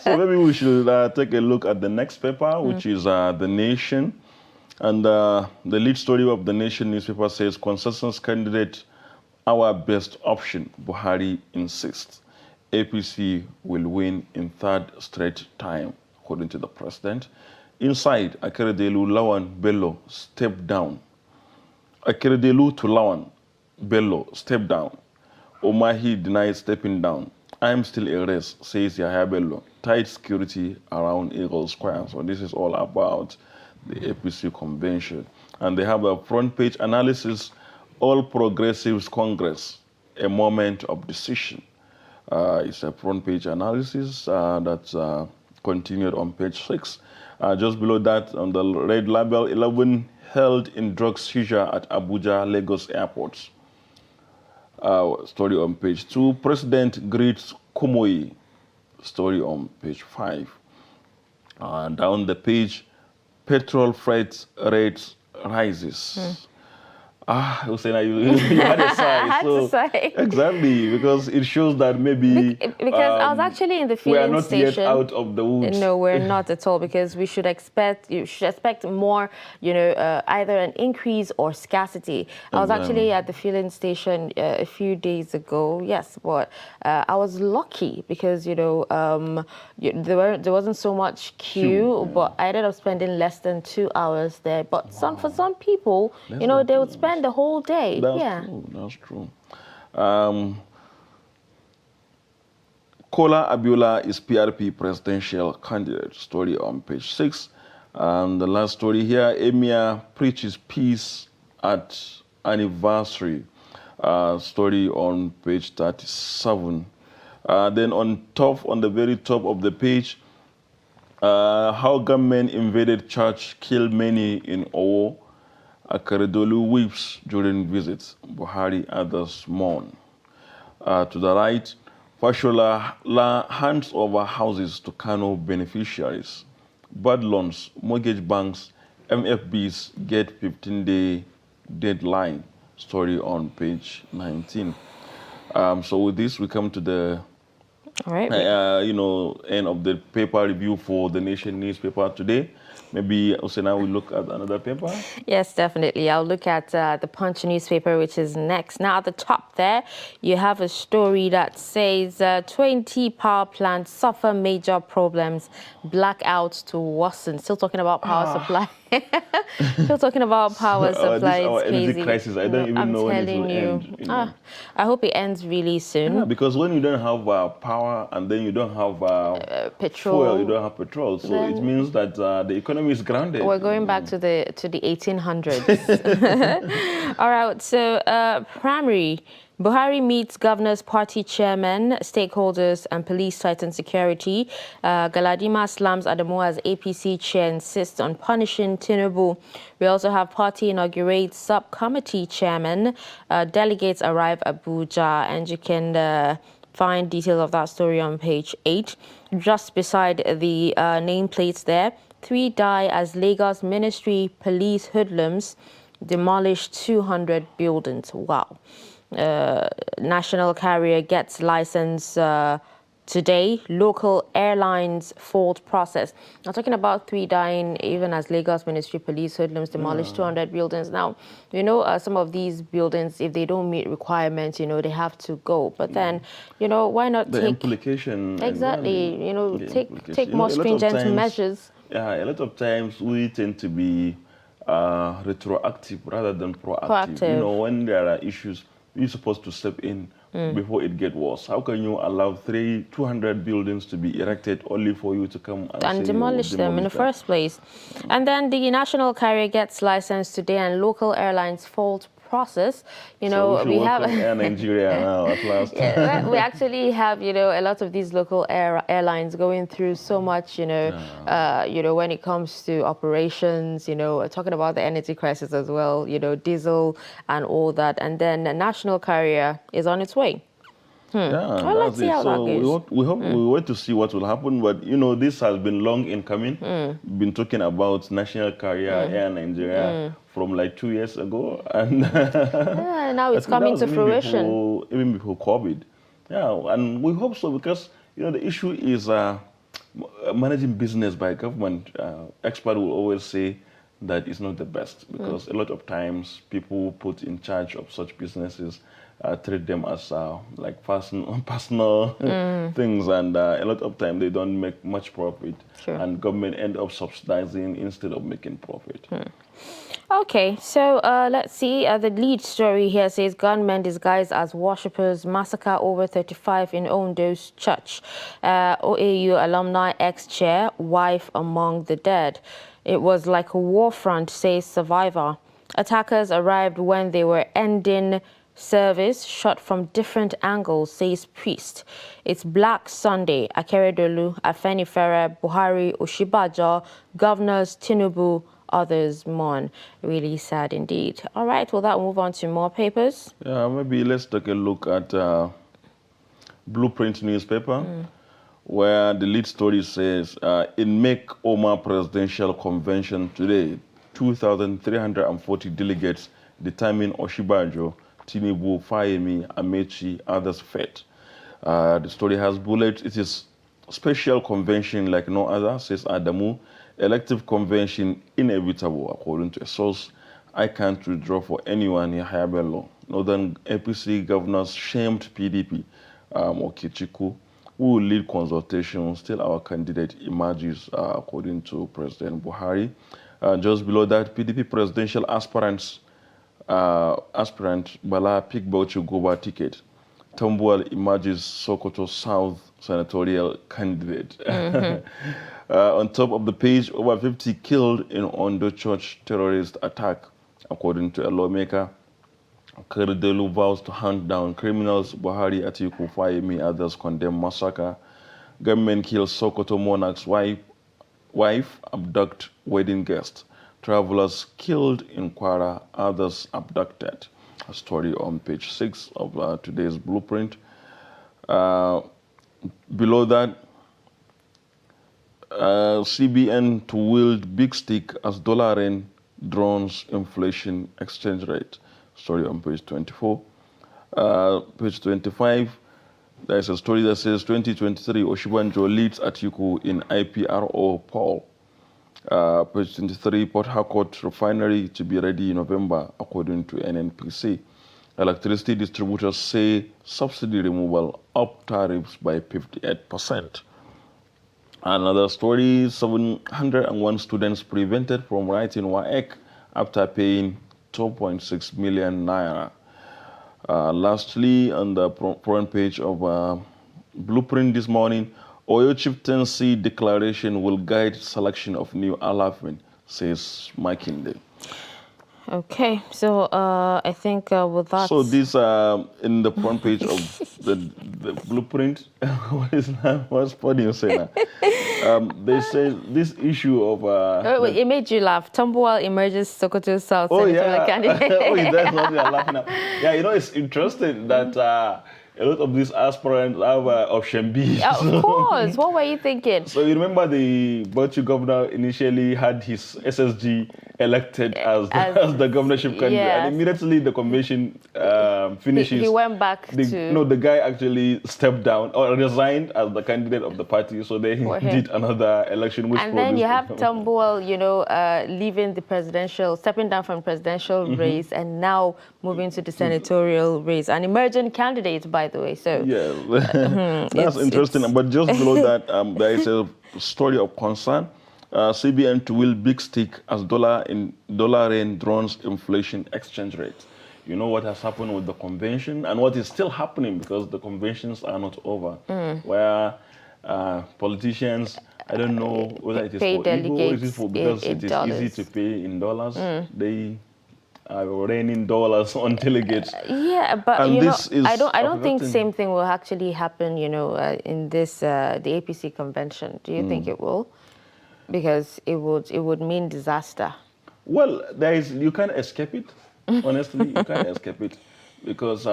maybe we should take a look at the next paper, which is The Nation. And the lead story of The Nation newspaper says, consensus candidate, our best option, Buhari insists. APC will win in third straight time, according to the president. Inside, Akeredolu, Lawan, Bello stepped down. Akeredolu to Lawan, Bello stepped down. Omahi denied stepping down. I'm still a race, says Yahya Bello. Tight security around Eagle Square. So this is all about the APC convention. And they have a front page analysis, All Progressives Congress, a moment of decision. It's a front page analysis that's continued on page 6. Just below that, on the red label, 11 held in drug seizure at Abuja, Lagos airports. Story on page 2. President greets Kumoyi. Story on page 5. Down the page, petrol freight rates rises. Husseina, you had a sigh. I had to say. Exactly, because it shows that maybe... Because I was actually in the filling station. We are not yet out of the woods. No, we're not at all, because you should expect more, either an increase or scarcity. I was actually at the filling station a few days ago, yes, but I was lucky because, there wasn't so much queue, but I ended up spending less than 2 hours there. But for some people, they would spend the whole day. That's true. Kola Abiola is PRP presidential candidate. Story on page 6. And the last story here, Emir preaches peace at anniversary. Story on page 37. Then on the very top of the page, how gunmen invaded church, killed many in Owo. Akeredolu weeps during visits. Buhari others mourn. To the right, Fashola hands over houses to Kano beneficiaries. Bad loans, mortgage banks, MFBs get 15-day deadline. Story on page 19. So with this, we come to the end of the paper review for the Nation newspaper today. Maybe Osena will look at another paper? Yes, definitely. I'll look at the Punch newspaper, which is next. Now, at the top there, you have a story that says 20 power plants suffer major problems, blackouts to worsen. Still talking about power supply. Still talking about power supply. Our it's energy crazy. crisis, I don't even know when it will end. I hope it ends really soon. Yeah, because when you don't have power and then you don't have petrol, fuel, you don't have petrol. So it means that the economy is grounded. We're going back to the 1800s. All right. So primary. Buhari meets governor's party chairman, stakeholders, and police tighten security. Galadima slams Adamu as APC chair, insists on punishing Tinubu. We also have party inaugurates subcommittee chairman. Delegates arrive at Abuja, and you can find details of that story on page 8. Just beside the nameplates there, 3 die as Lagos Ministry police hoodlums demolish 200 buildings. Wow. National carrier gets license today. Local airlines fault process. I'm talking about 3 dying even as Lagos Ministry police hoodlums demolish 200 buildings. Now, some of these buildings, if they don't meet requirements, they have to go. But then, why not the take... implication. Exactly. Take more stringent measures. Yeah, a lot of times we tend to be retroactive rather than proactive. When there are issues, you're supposed to step in before it gets worse. How can you allow 200 buildings to be erected only for you to come and demolish them in the first place? And then the national carrier gets licensed today and local airlines fault process. So we have Air Nigeria now at last. We actually have a lot of these local airlines going through so much when it comes to operations, talking about the energy crisis as well, diesel and all that, and then a national carrier is on its way. Yeah, well, let's see how that goes. We wait to see what will happen, but this has been long in coming. Been talking about national carrier Air Nigeria from like 2 years ago, and now it's coming to fruition. Even before COVID. Yeah, and we hope so because the issue is managing business by government. Experts will always say that it's not the best because a lot of times people put in charge of such businesses treat them as like personal things, and a lot of time they don't make much profit, and government end up subsidizing instead of making profit. Okay, so let's see. The lead story here says gunmen disguised as worshippers massacre over 35 in Ondo's church. OAU alumni ex-chair, wife among the dead. It was like a war front, says survivor. Attackers arrived when they were ending service, shot from different angles, says priest. It's Black Sunday. Akeredolu, Afenifere, Buhari, Oshibajo, governors, Tinubu, others mourn. Really sad indeed. All right, will that move on to more papers? Yeah, maybe let's take a look at Blueprint newspaper, where the lead story says, in Make Omar Presidential Convention today, 2,340 delegates determine Oshibajo, Tinubu, Fayemi, Amechi, others fate. The story has bullets. It is special convention like no other, says Adamu. Elective convention inevitable, according to a source. I can't withdraw for anyone in Hayabello. Northern APC governors shamed PDP, Okichiku, who will lead consultations till our candidate emerges, according to President Buhari. Just below that, PDP presidential aspirant Bala Pigbauchi Goba ticket. Tambuwal emerges Sokoto South senatorial candidate. On top of the page, over 50 killed in Ondo Church terrorist attack, according to a lawmaker. Keredelu vows to hunt down criminals. Buhari, Atiku, Fayemi, others condemn massacre. Gunmen kill Sokoto monarch's wife, abduct wedding guest. Travelers killed in Kwara, others abducted. A story on page 6 of today's blueprint. Below that, CBN to wield big stick as dollar yen drones inflation exchange rate. Story on page 24. Page 25, there's a story that says 2023 Oshibanjo leads Atiku in IPRO poll. Page 23, Port Harcourt refinery to be ready in November, according to NNPC. Electricity distributors say subsidy removal up tariffs by 58%. Another story, 701 students prevented from writing WAEC after paying 2.6 million naira. Lastly, on the front page of Blueprint this morning, Oyo Chieftaincy declaration will guide selection of new Alafin, says Makinde. Okay, so I think with that... So this in the front page of the Blueprint, what is that? What's funny you say that? They say this issue of... wait, it made you laugh. Tambuwal emerges Sokoto South senatorial candidate. Oh, that's what you're laughing at. Yeah, you know, it's interesting that a lot of these aspirants have option B. Yeah, of course. What were you thinking? So you remember the Bauchi governor initially had his SSG elected as the governorship candidate, yes. and immediately the convention finishes. He went back to... No, the guy actually stepped down or resigned as the candidate of the party, so they did another election. Which and then you have Tambuwal, you know, leaving the presidential, stepping down from presidential race, and now moving to the senatorial race. An emergent candidate, by the way. So yeah, that's interesting. But just below that, there is a story of concern. CBN to wield big stick as dollar yen drones inflation exchange rate. You know what has happened with the convention and what is still happening because the conventions are not over. Where politicians, I don't know whether it is for ego or it is for because it is easy to pay in dollars. They are raining dollars on delegates. Yeah, but and you know, this is I don't think the same thing will actually happen. You know, in this the APC convention. Do you think it will? Because it would mean disaster. Well, you can't escape it. Honestly, you can't escape it because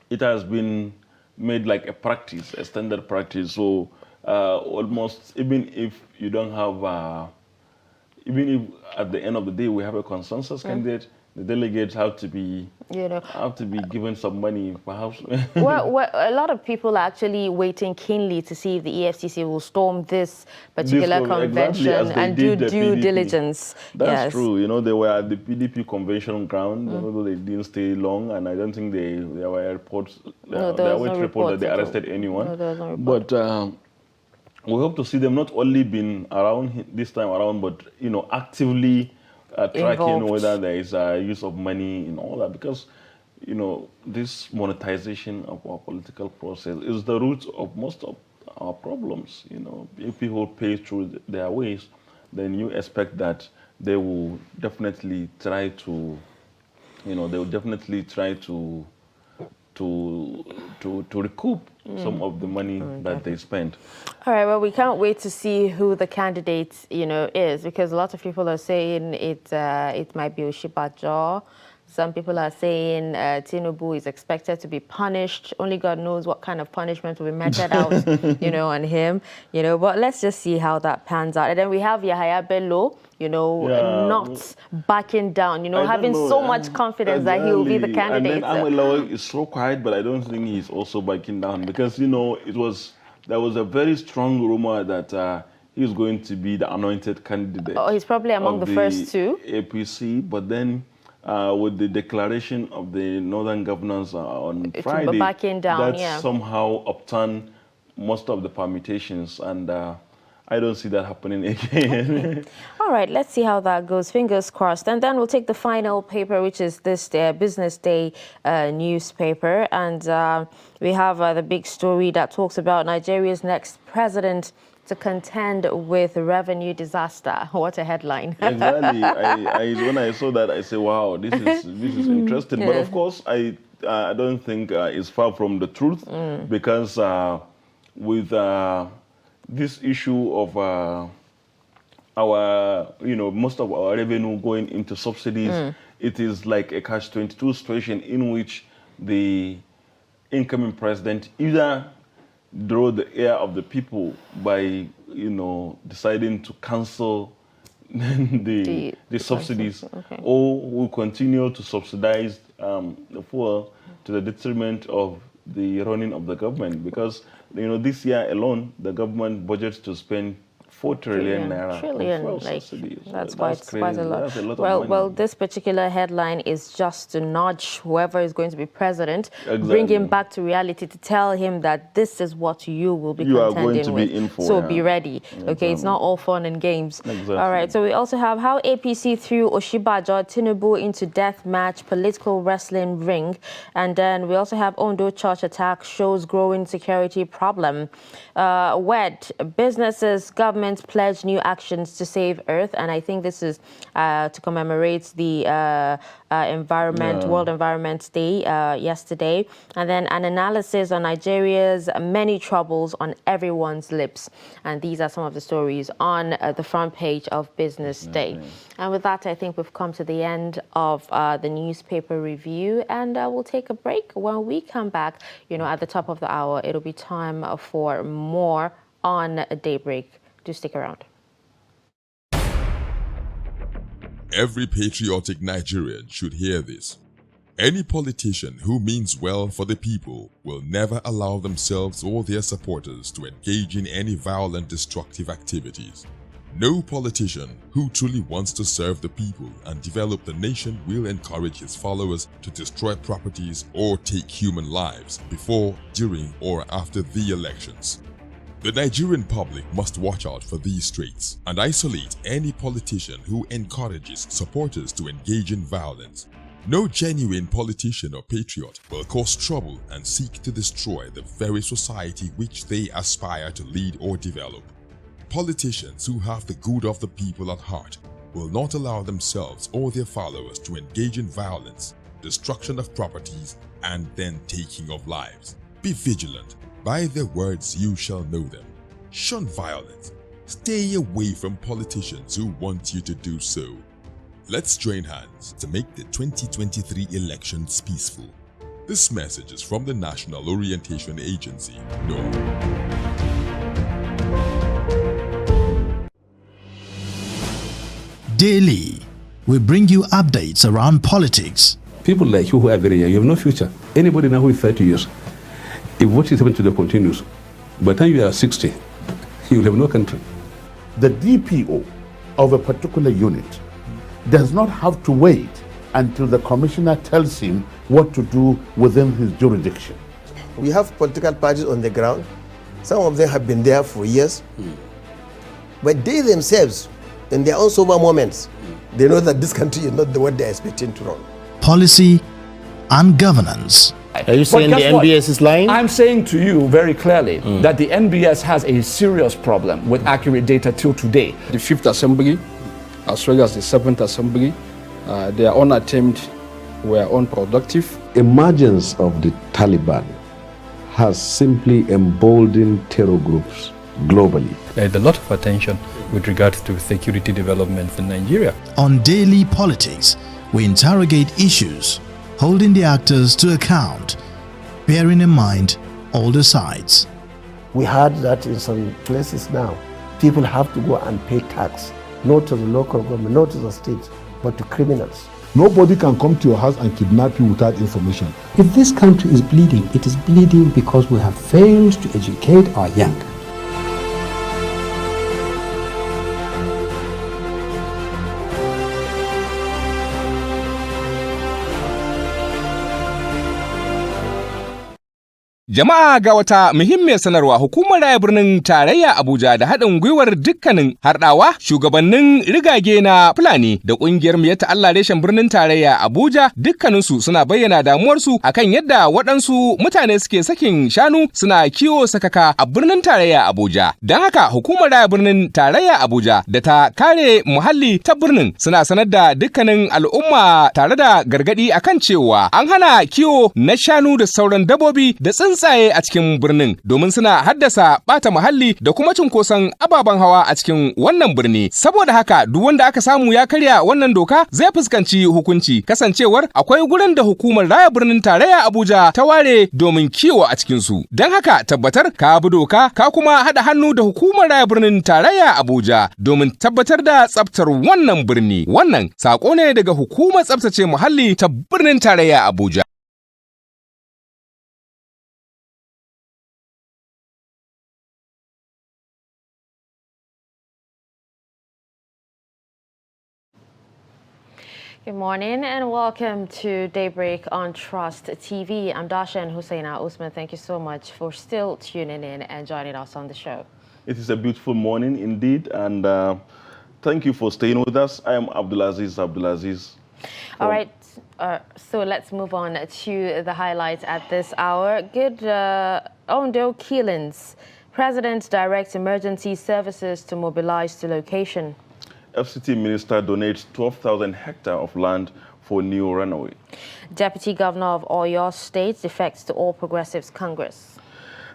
it has been made like a practice, a standard practice. So almost even if you don't have, even if at the end of the day we have a consensus candidate, the delegates have to be, given some money, perhaps. well, a lot of people are actually waiting keenly to see if the EFCC will storm this particular convention and do due diligence. That's true. You know, they were at the PDP convention ground, although they didn't stay long, and I don't think there were reports. No, there were reports that they arrested anyone. No, there was no report. But we hope to see them not only being around this time around, but actively tracking whether there is use of money and all that, because this monetization of our political process is the root of most of our problems. If people pay through their ways, then you expect that they will definitely try to, to recoup some of the money that they spend. All right, well, we can't wait to see who the candidate, is, because a lot of people are saying it might be Oshibajo. Some people are saying Tinubu is expected to be punished. Only God knows what kind of punishment will be meted out, on him. But let's just see how that pans out. And then we have Yahaya Bello, not backing down, having so much confidence that he will be the candidate. And then Amelawa is so quiet, but I don't think he's also backing down because, there was a very strong rumor that he's going to be the anointed candidate. Oh, he's probably among the first two. APC, but then with the declaration of the northern governors on Friday, backing down, that somehow upturned most of the permutations, and I don't see that happening again. All right, let's see how that goes. Fingers crossed. And then we'll take the final paper, which is this Business Day newspaper. And we have the big story that talks about Nigeria's next president to contend with revenue disaster. What a headline. Exactly. When I saw that, I said, wow, this is interesting. But of course, I don't think it's far from the truth because with this issue of our, most of our revenue going into subsidies, it is like a catch-22 situation in which the incoming president either draw the ear of the people by, deciding to cancel the subsidies, or will continue to subsidize the fuel to the detriment of the running of the government. Because, this year alone, the government budgets to spend 4 trillion naira on fuel subsidies. That's quite a lot. That's a lot of money. Well, this particular headline is just to nudge whoever is going to be president, bring him back to reality, to tell him that this is what you will be contending with. So be ready. Okay, it's not all fun and games. Exactly. All right, so we also have how APC threw Oshibajo Tinubu into death match political wrestling ring. And then we also have Ondo church attack shows growing security problem. Businesses, government pledge new actions to save Earth, and I think this is to commemorate the World Environment Day yesterday. And then an analysis on Nigeria's many troubles on everyone's lips. And these are some of the stories on the front page of Business Day. And with that, I think we've come to the end of the newspaper review, and we'll take a break. When we come back, at the top of the hour, it'll be time for more on Daybreak. Do stick around. Every patriotic Nigerian should hear this. Any politician who means well for the people will never allow themselves or their supporters to engage in any violent, destructive activities. No politician who truly wants to serve the people and develop the nation will encourage his followers to destroy properties or take human lives before, during, or after the elections. The Nigerian public must watch out for these traits and isolate any politician who encourages supporters to engage in violence. No genuine politician or patriot will cause trouble and seek to destroy the very society which they aspire to lead or develop. Politicians who have the good of the people at heart will not allow themselves or their followers to engage in violence, destruction of properties, and then taking of lives. Be vigilant. By their words you shall know them. Shun violence. Stay away from politicians who want you to do so. Let's join hands to make the 2023 elections peaceful. This message is from the National Orientation Agency, NORA. Daily, we bring you updates around politics. People like you who are very young, you have no future. Anybody now who is 30 years, if what is happening today continues, by the time you are 60, you will have no country. The DPO of a particular unit does not have to wait until the commissioner tells him what to do within his jurisdiction. We have political parties on the ground. Some of them have been there for years. But they themselves, in their own sober moments, they know that this country is not the one they're expecting to run. Policy and governance. Are you saying the NBS is lying? I'm saying to you very clearly that the NBS has a serious problem with accurate data till today. The 5th Assembly, as well as the 7th Assembly, their own attempt were unproductive. Emergence of the Taliban has simply emboldened terror groups globally. There is a lot of attention with regards to security developments in Nigeria. On Daily Politics, we interrogate issues, holding the actors to account, bearing in mind all the sides. We heard that in some places now, people have to go and pay tax, not to the local government, not to the state, but to criminals. Nobody can come to your house and kidnap you without information. If this country is bleeding, it is bleeding because we have failed to educate our young. Jama'a ga wata muhimmiyar sanarwa, hukumar raya birnin tarayya Abuja da haɗin gwiwar dukkanin harɗawa shugabannin rigage na Fulani da ƙungiyar Miyatta Allah reshen birnin tarayya Abuja dukkaninsu suna bayyana damuwarsu akan yadda waɗansu mutane suke sakin shanu suna kiwo sakaka a birnin tarayya Abuja. Don haka hukumar raya birnin tarayya Abuja da ta kare muhalli ta birnin suna sanar da dukkanin al'umma tare da gargaɗi akan cewa an hana kiwo na shanu da sauran dabbobi da tsuntsaye a cikin birnin domin suna haddasa bata muhalli da kuma cunkoson ababen hawa a cikin wannan birni. Saboda haka duk wanda aka samu ya karya wannan doka zai fuskanci hukunci, kasancewar akwai gurin da hukumar raya birnin tarayya Abuja ta ware domin kiwo a cikin su. Don haka tabbatar ka bi doka ka kuma haɗa hannu da hukumar raya birnin tarayya Abuja domin tabbatar da tsaftar wannan birni. Wannan sako ne daga hukumar tsaftace muhalli ta birnin tarayya Abuja. Good morning and welcome to Daybreak on Trust TV. I'm Dasha and Husseina Usman. Thank you so much for still tuning in and joining us on the show. It is a beautiful morning indeed, and thank you for staying with us. I am Abdulaziz. All right, so let's move on to the highlights at this hour. Good Ondo killings. President directs emergency services to mobilize to location. FCT minister donates 12,000 hectares of land for new runway. Deputy Governor of Oyo State defects to All Progressives Congress.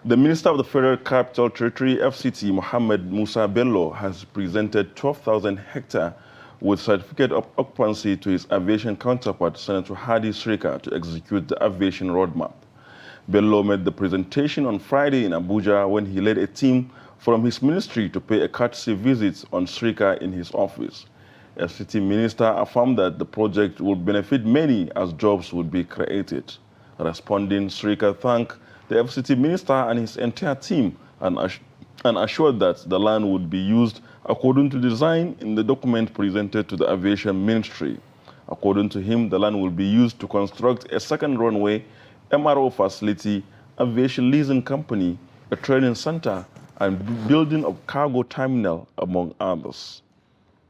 The Minister of the Federal Capital Territory, FCT, Mohammed Musa Bello, has presented 12,000 hectares with certificate of occupancy to his aviation counterpart, Senator Hadi Srika, to execute the aviation roadmap. Bello made the presentation on Friday in Abuja when he led a team from his ministry to pay a courtesy visit on Srika in his office. FCT minister affirmed that the project will benefit many as jobs would be created. Responding, Srika thanked the FCT minister and his entire team and assured that the land would be used according to design in the document presented to the aviation ministry. According to him, the land will be used to construct a second runway, MRO facility, aviation leasing company, a training center, and building of cargo terminal, among others.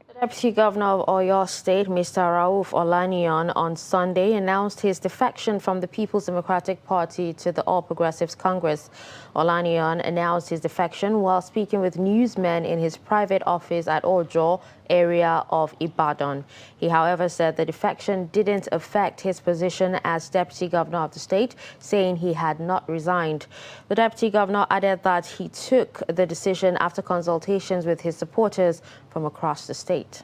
The Deputy Governor of Oyo State, Mr. Rauf Olaniyan, on Sunday announced his defection from the People's Democratic Party to the All Progressives Congress. Olaniyan announced his defection while speaking with newsmen in his private office at Ojo area of Ibadan. He, however, said the defection didn't affect his position as Deputy Governor of the state, saying he had not resigned. The Deputy Governor added that he took the decision after consultations with his supporters from across the state.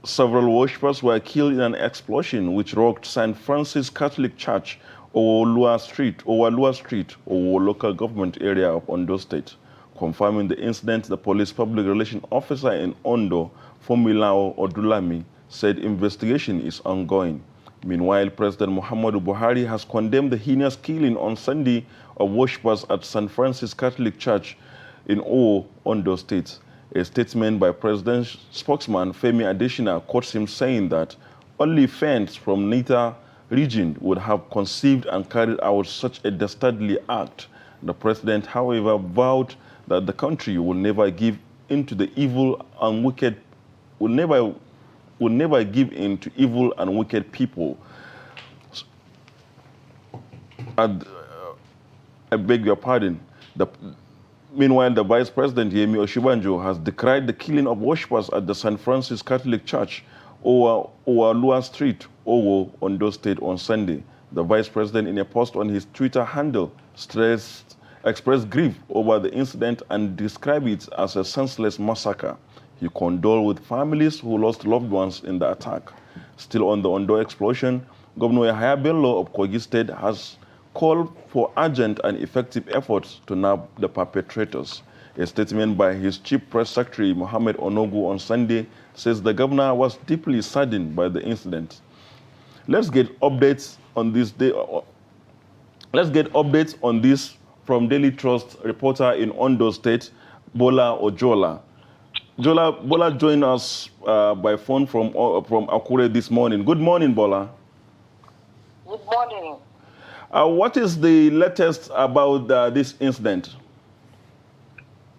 Several worshippers were killed in an explosion which rocked St. Francis Catholic Church, Owolua Street, Owo local government area of Ondo State. Confirming the incident, the police public relations officer in Ondo, Fomilao Odulami, said investigation is ongoing. Meanwhile, President Muhammadu Buhari has condemned the heinous killing on Sunday of worshippers at St. Francis Catholic Church in Owo, Ondo State. A statement by President's spokesman Femi Adesina quotes him saying that only fans from Nita region would have conceived and carried out such a dastardly act. The president, however, vowed that the country will never give in to the evil and wicked, will never give in to evil and wicked people. I beg your pardon. Meanwhile, the Vice President, Yemi Oshibanjo, has decried the killing of worshippers at the St. Francis Catholic Church, Owolua Street, Owo, Ondo State on Sunday. The Vice President, in a post on his Twitter handle, expressed grief over the incident and described it as a senseless massacre. He condoled with families who lost loved ones in the attack. Still on the Ondo explosion, Governor Yahaya Bello of Kogi State has called for urgent and effective efforts to nab the perpetrators. A statement by his Chief Press Secretary, Mohammed Onogu, on Sunday says the governor was deeply saddened by the incident. Let's get updates on this from Daily Trust reporter in Ondo State, Bola Ojola. Bola joined us by phone from Akure this morning. Good morning, Bola. Good morning. What is the latest about this incident?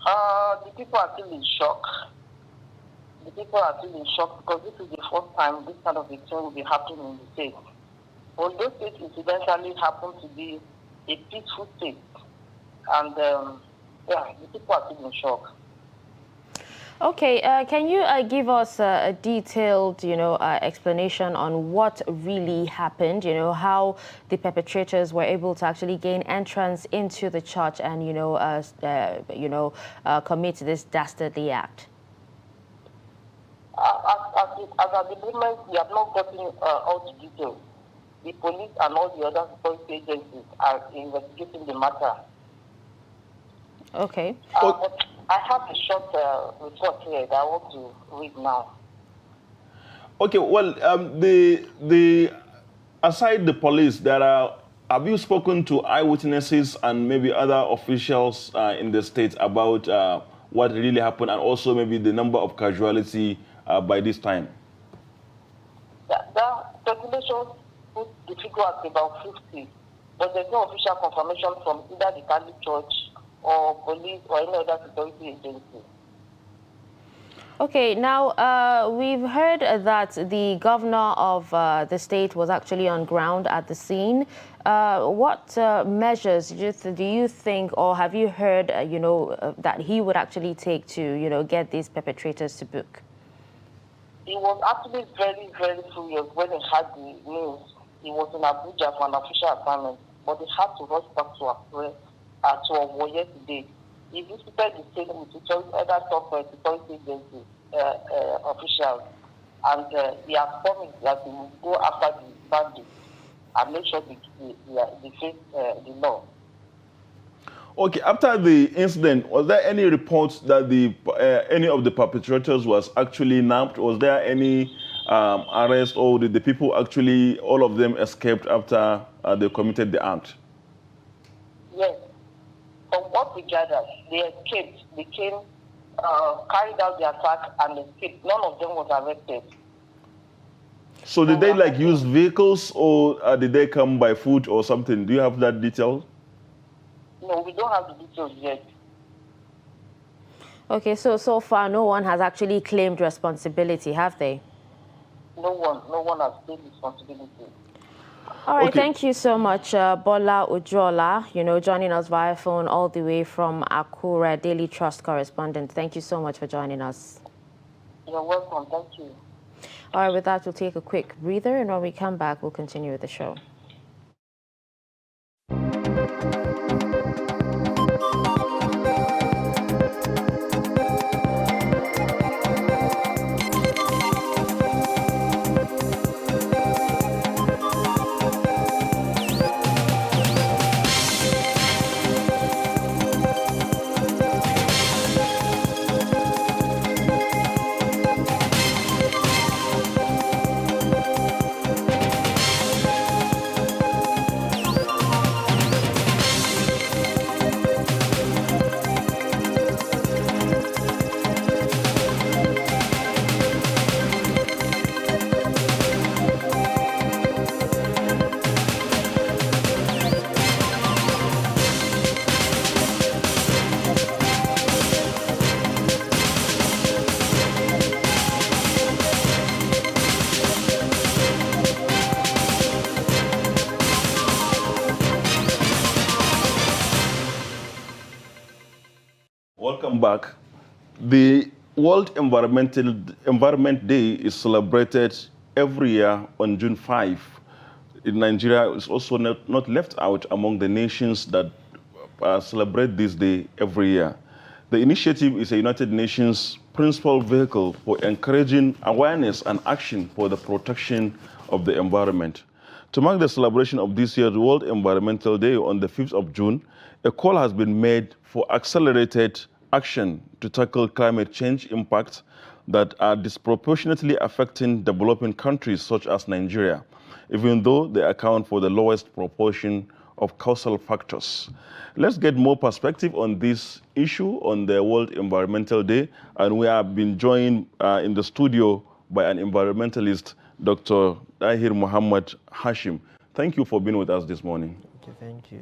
The people are still in shock. The people are still in shock because this is the first time this kind of a thing will be happening in the state. Although state incidentally happened to be a peaceful state, and yeah, the people are still in shock. Okay, can you give us a detailed, explanation on what really happened? How the perpetrators were able to actually gain entrance into the church and, commit this dastardly act. As at the moment, we have not gotten all the details. The police and all the other security agencies are investigating the matter. Okay. But I have a short report here that I want to read now. Okay, well, aside the police, have you spoken to eyewitnesses and maybe other officials in the state about what really happened and also maybe the number of casualty by this time? The speculation put the figure at about 50, but there's no official confirmation from either the Catholic Church or police or any other security agency. Okay, now we've heard that the governor of the state was actually on ground at the scene. What measures do you think, or have you heard, that he would actually take to, get these perpetrators to book? He was actually very, very furious when he had the news. He was in Abuja for an official assignment, but he had to rush back to Accra to Owo yesterday. He visited the state with other top security agency officials, and he has promised that he will go after the bandits and make sure they face the law. Okay, after the incident, was there any reports that any of the perpetrators was actually nabbed? Was there any arrest, or did the people actually, all of them escaped after they committed the act? Yes. From what we gathered, they escaped. They came, carried out the attack and escaped. None of them was arrested. So did they use vehicles, or did they come by foot or something? Do you have that detail? No, we don't have the details yet. Okay, so far no one has actually claimed responsibility, have they? No one has claimed responsibility. All right, Okay. Thank you so much, Bola Ujola, joining us via phone all the way from Akure, Daily Trust correspondent. Thank you so much for joining us. You're welcome. Thank you. All right, with that, we'll take a quick breather, and when we come back, we'll continue with the show. Welcome back. The World Environment Day is celebrated every year on June 5. Nigeria is also not left out among the nations that celebrate this day every year. The initiative is a United Nations principal vehicle for encouraging awareness and action for the protection of the environment. To mark the celebration of this year's World Environmental Day on the 5th of June, a call has been made for accelerated action to tackle climate change impacts that are disproportionately affecting developing countries such as Nigeria, even though they account for the lowest proportion of causal factors. Let's get more perspective on this issue on the World Environmental Day, and we have been joined in the studio by an environmentalist, Dr. Dahir Muhammad Hashim. Thank you for being with us this morning. Okay, thank you.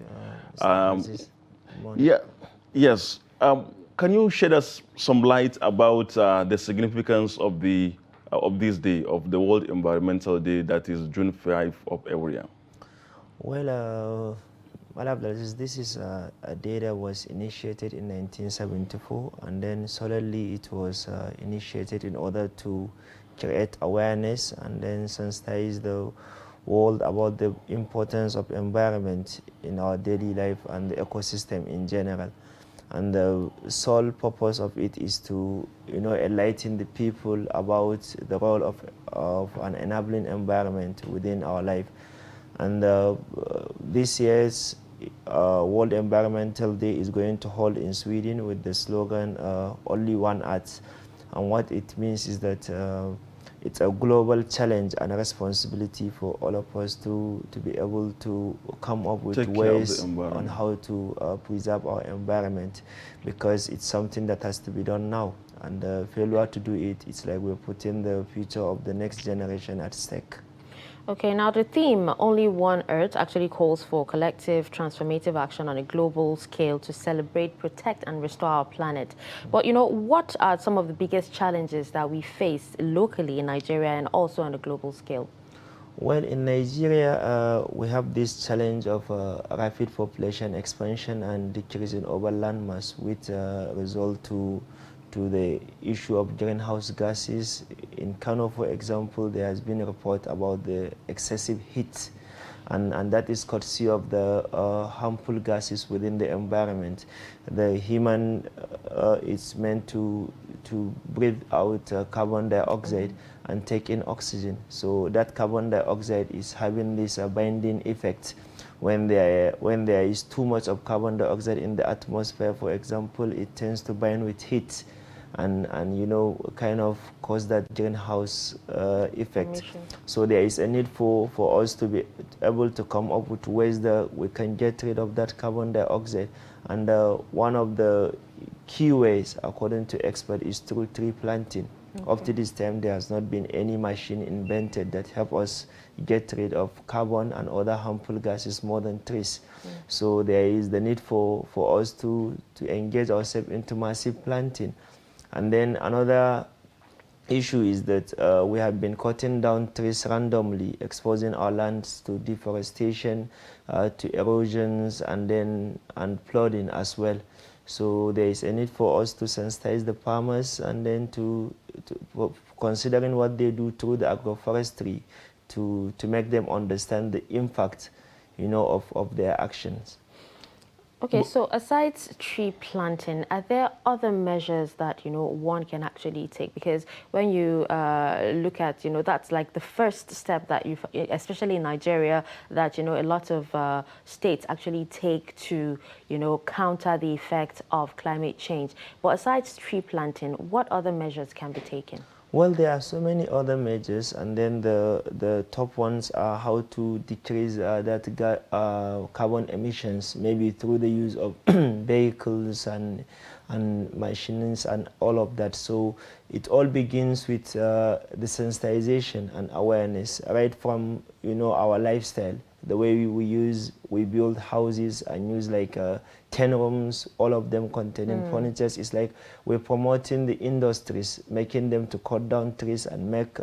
Yeah, yes. Can you shed us some light about the significance of this day, of the World Environmental Day, that is June 5 of every year? Well, this is a day that was initiated in 1974, and then solely it was initiated in order to create awareness and then sensitize the world about the importance of environment in our daily life and the ecosystem in general. And the sole purpose of it is to, enlighten the people about the role of an enabling environment within our life. And this year's World Environmental Day is going to hold in Sweden with the slogan "Only One Earth." And what it means is that it's a global challenge and a responsibility for all of us to be able to come up with ways on how to preserve our environment, because it's something that has to be done now. And failure to do it, it's like we're putting the future of the next generation at stake. Okay, now the theme, Only One Earth, actually calls for collective transformative action on a global scale to celebrate, protect, and restore our planet. But, what are some of the biggest challenges that we face locally in Nigeria and also on a global scale? Well, in Nigeria, we have this challenge of rapid population expansion and decrease in urban land mass, which result to the issue of greenhouse gases. In Kano, for example, there has been a report about the excessive heat, and that is courtesy of the harmful gases within the environment. The human is meant to breathe out carbon dioxide and take in oxygen. So that carbon dioxide is having this binding effect. When there is too much of carbon dioxide in the atmosphere, for example, it tends to bind with heat and kind of cause that greenhouse effect. So there is a need for us to be able to come up with ways that we can get rid of that carbon dioxide. And one of the key ways, according to experts, is through tree planting. Okay. Up to this time, there has not been any machine invented that help us get rid of carbon and other harmful gases more than trees. So there is the need for us to engage ourselves into massive planting. And then another issue is that we have been cutting down trees randomly, exposing our lands to deforestation, to erosions, and flooding as well. So there is a need for us to sensitize the farmers and then to considering what they do through the agroforestry to make them understand the impact, of their actions. Okay, so aside tree planting, are there other measures that, one can actually take? Because when you look at, that's like the first step that especially in Nigeria, that, a lot of states actually take to, counter the effect of climate change. But aside tree planting, what other measures can be taken? Well, there are so many other measures, and then the top ones are how to decrease that carbon emissions, maybe through the use of vehicles and machines and all of that. So it all begins with the sensitization and awareness, right from our lifestyle, the way we build houses and use like 10 rooms, all of them containing furniture. It's like we're promoting the industries, making them to cut down trees and make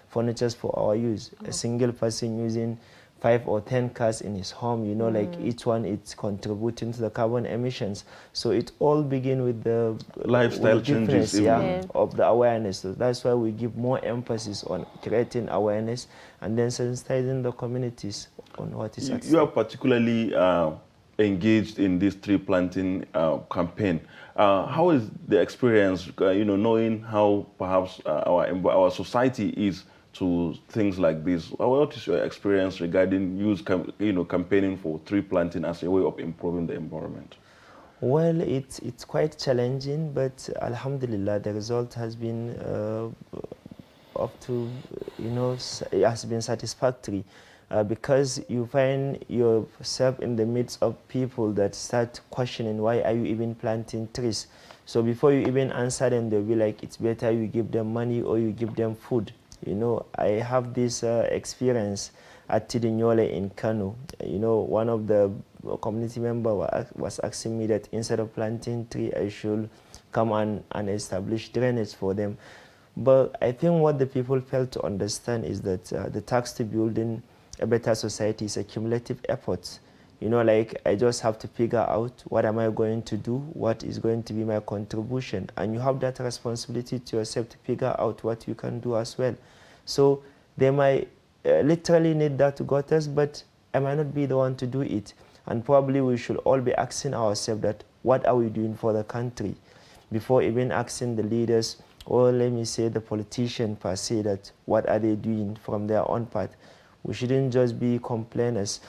furniture for our use. A single person using 5 or 10 cars in his home, like each one it's contributing to the carbon emissions. So it all begins with the lifestyle changes of the awareness. So that's why we give more emphasis on creating awareness and then sensitizing the communities on what is at stake. You are particularly engaged in this tree planting campaign. How is the experience, knowing how perhaps our society is to things like this? What is your experience regarding campaigning for tree planting as a way of improving the environment? Well, it's quite challenging, but alhamdulillah, the result has been up to, it has been satisfactory. Because you find yourself in the midst of people that start questioning, why are you even planting trees? So before you even answer them, they'll be like, it's better you give them money or you give them food. I have this experience. at Tidinyole in Kano. You know, one of the community members was asking me that instead of planting tree, I should come and establish drainage for them. But I think what the people fail to understand is that the task to building a better society is a cumulative effort. You know, like I just have to figure out what am I going to do, what is going to be my contribution, and you have that responsibility to yourself to figure out what you can do as well. So they might literally need that gutters, but I might not be the one to do it. And probably we should all be asking ourselves that what are we doing for the country before even asking the leaders, or let me say the politician per se, that what are they doing from their own part. We shouldn't just be complainers.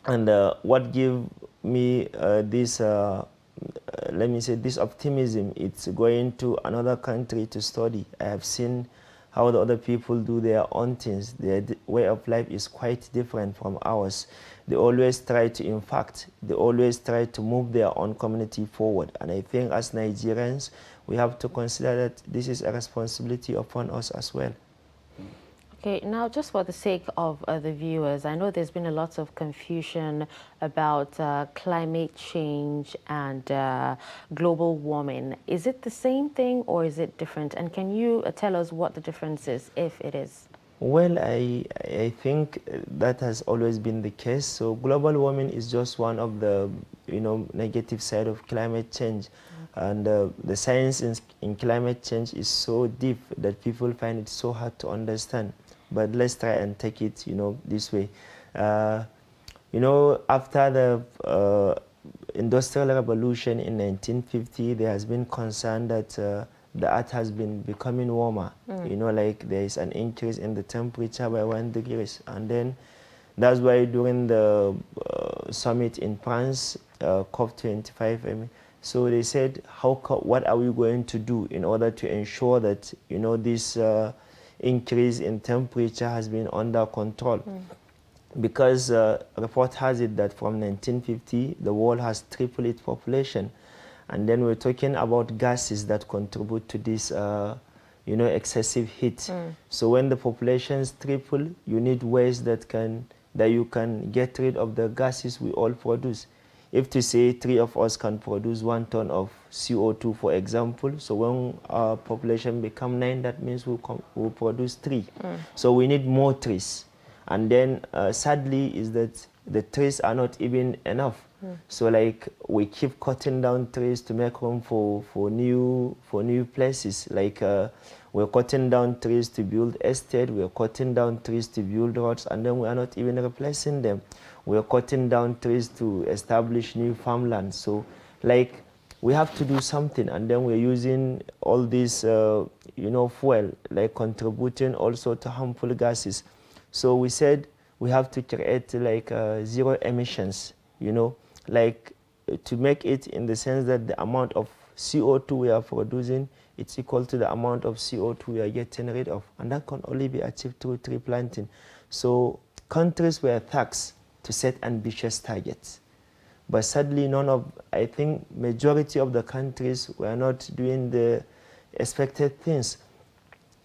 And what give me this, let me say, this optimism, it's going to another country to study. I have seen how the other people do their own things. Their way of life is quite different from ours. They always try to, in fact, they always try to move their own community forward. And I think as Nigerians, we have to consider that this is a responsibility upon us as well. Okay, now just for the sake of the viewers, I know there's been a lot of confusion about climate change and global warming. Is it the same thing or is it different? And can you tell us what the difference is, if it is? Well, I think that has always been the case. So global warming is just one of the negative side of climate change. And the science in climate change is so deep that people find it so hard to understand. But let's try and take it, this way. After the Industrial Revolution in 1950, there has been concern that the earth has been becoming warmer. Like there is an increase in the temperature by 1 degree. And then that's why during the summit in France, COP25, so they said, what are we going to do in order to ensure that, this increase in temperature has been under control? Because report has it that from 1950, the world has tripled its population. And then we're talking about gases that contribute to this, excessive heat. So when the populations triple, you need ways that you can get rid of the gases we all produce. If to say 3 of us can produce 1 ton of CO2, for example, so when our population become 9, that means we'll produce 3. So we need more trees. And then sadly is that the trees are not even enough. So like we keep cutting down trees to make room for new places. Like we're cutting down trees to build estate, we're cutting down trees to build roads, and then we are not even replacing them. We're cutting down trees to establish new farmlands. So like we have to do something, and then we're using all this fuel, like contributing also to harmful gases. So we said we have to create like zero emissions, like to make it in the sense that the amount of CO2 we are producing, it's equal to the amount of CO2 we are getting rid of. And that can only be achieved through tree planting. So countries were taxed to set ambitious targets. But sadly, I think majority of the countries were not doing the expected things.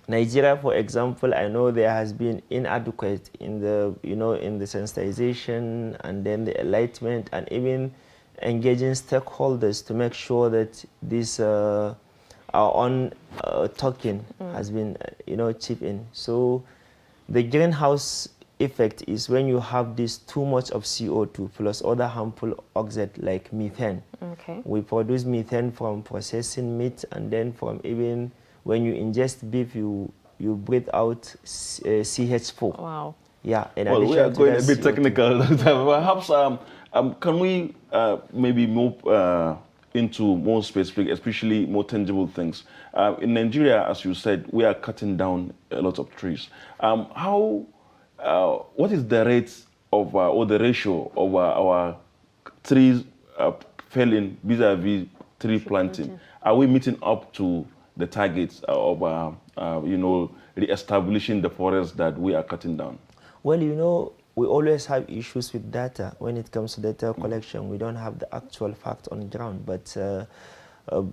Nigeria, for example, I know there has been inadequate in the, in the sensitization and then the enlightenment and even engaging stakeholders to make sure that this our own token has been, chipped in. So the greenhouse effect is when you have this too much of CO2 plus other harmful oxides like methane. We produce methane from processing meat, and then from even when you ingest beef, you breathe out CH4. Wow. Yeah. Well, we are going a bit CO2. technical. Perhaps can we maybe move into more specific, especially more tangible things? In Nigeria, as you said, we are cutting down a lot of trees. What is the rate of or the ratio of our trees felling vis-a-vis tree planting? Are we meeting up to the targets of re-establishing the forests that we are cutting down? Well, we always have issues with data. When it comes to data collection, we don't have the actual fact on the ground. But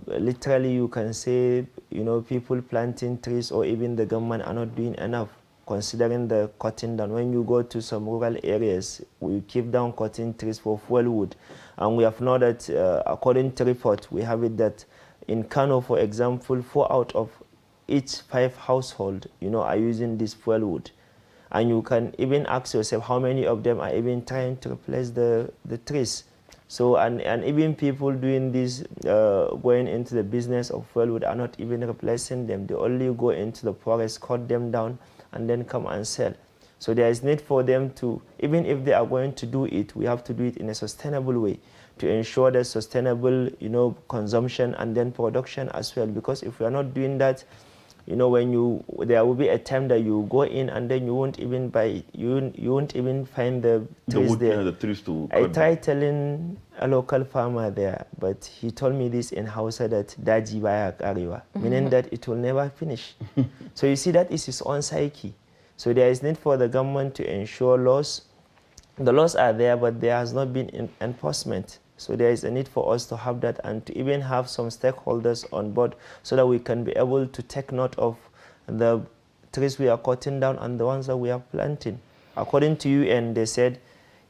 literally, you can say, people planting trees or even the government are not doing enough considering the cutting down. When you go to some rural areas, we keep down cutting trees for fuel wood. And we have known that, according to report, we have it that in Kano, for example, 4 out of each 5 households, are using this fuel wood. And you can even ask yourself how many of them are even trying to replace the trees. So, and even people doing this, going into the business of fuel wood are not even replacing them. They only go into the forest, cut them down, and then come and sell. So there is need for them to, even if they are going to do it, we have to do it in a sustainable way to ensure the sustainable, consumption and then production as well. Because if we are not doing that, when there will be a time that you go in and then you won't even buy, you won't even find the trees there. The trees to I tried telling a local farmer there, but he told me this in Hausa that daji baya karewa, meaning that it will never finish. So you see, that is his own psyche. So there is need for the government to ensure laws. The laws are there, but there has not been enforcement. So there is a need for us to have that and to even have some stakeholders on board so that we can be able to take note of the trees we are cutting down and the ones that we are planting. According to UN, they said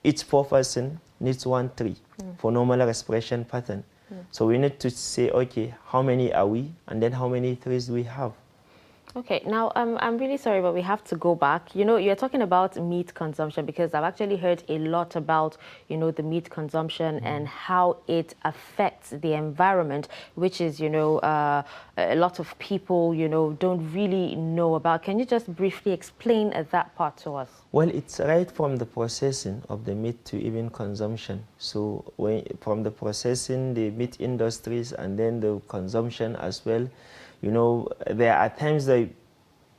each 4 person needs 1 tree for normal respiration pattern. So we need to say, okay, how many are we, and then how many trees do we have? Okay, now I'm really sorry, but we have to go back. You're talking about meat consumption, because I've actually heard a lot about, the meat consumption and how it affects the environment, which is, a lot of people, don't really know about. Can you just briefly explain that part to us? Well, it's right from the processing of the meat to even consumption. So from the processing, the meat industries, and then the consumption as well, there are times that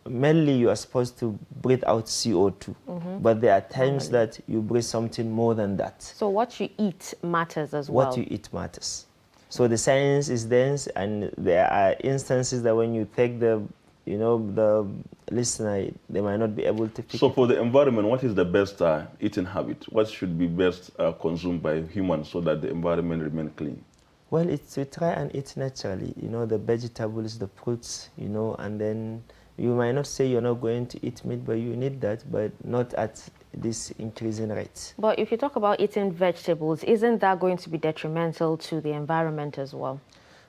mainly you are supposed to breathe out CO2, but there are times that you breathe something more than that. So what you eat matters as well? What you eat matters. So the science is dense, and there are instances that when you take the listener, they might not be able to pick So for the environment, what is the best eating habit? What should be best consumed by humans so that the environment remains clean? Well, it's to try and eat naturally, the vegetables, the fruits, and then you might not say you're not going to eat meat, but you need that, but not at this increasing rate. But if you talk about eating vegetables, isn't that going to be detrimental to the environment as well?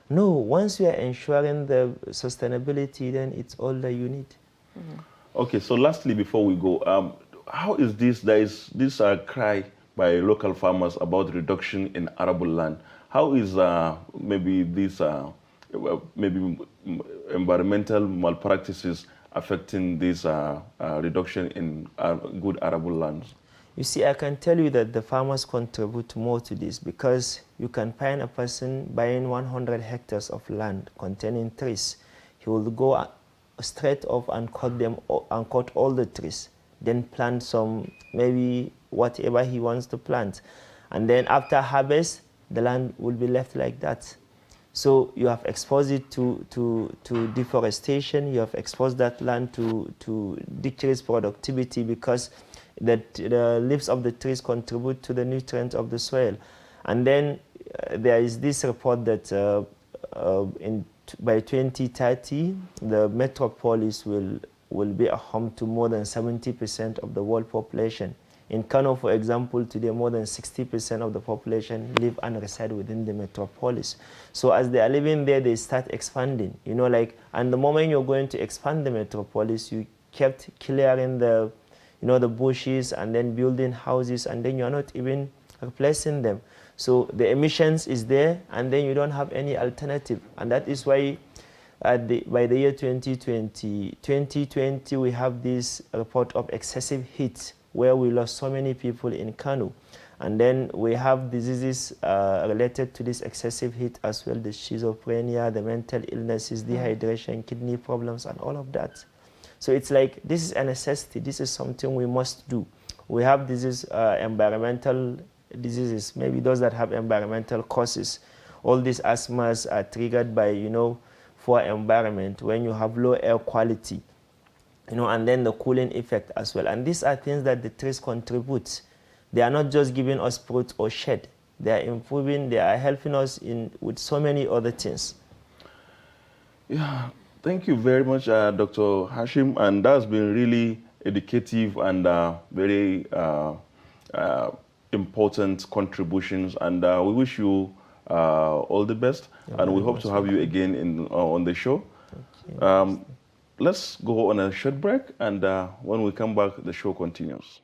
No, once you are ensuring the sustainability, then it's all that you need. Okay, so lastly, before we go, how is this, there is this cry by local farmers about reduction in arable land. How is maybe this maybe environmental malpractices affecting this reduction in good arable lands? You see, I can tell you that the farmers contribute more to this, because you can find a person buying 100 hectares of land containing trees. He will go straight off and cut them and cut all the trees, then plant some, maybe whatever he wants to plant, and then after harvest, the land will be left like that. So you have exposed it to deforestation. You have exposed that land to decreased productivity, because the leaves of the trees contribute to the nutrients of the soil. And then there is this report that by 2030, the metropolis will be a home to more than 70% of the world population. In Kano, for example, today more than 60% of the population live and reside within the metropolis. So as they are living there, they start expanding. And the moment you're going to expand the metropolis, you kept clearing the bushes and then building houses, and then you're not even replacing them. So the emissions is there, and then you don't have any alternative. And that is why by the year 2020, we have this report of excessive heat, where we lost so many people in Kano. And then we have diseases related to this excessive heat as well, the schizophrenia, the mental illnesses, dehydration, kidney problems, and all of that. So it's like, this is a necessity. This is something we must do. We have diseases, environmental diseases, maybe those that have environmental causes. All these asthmas are triggered by, poor environment, when you have low air quality. And then the cooling effect as well. And these are things that the trees contribute. They are not just giving us fruit or shade. They are improving, they are helping us with so many other things. Yeah, thank you very much, Dr. Hashim. And that's been really educative and very important contributions, and we wish you all the best, and we hope to have you again on the show. Let's go on a short break, and when we come back, the show continues.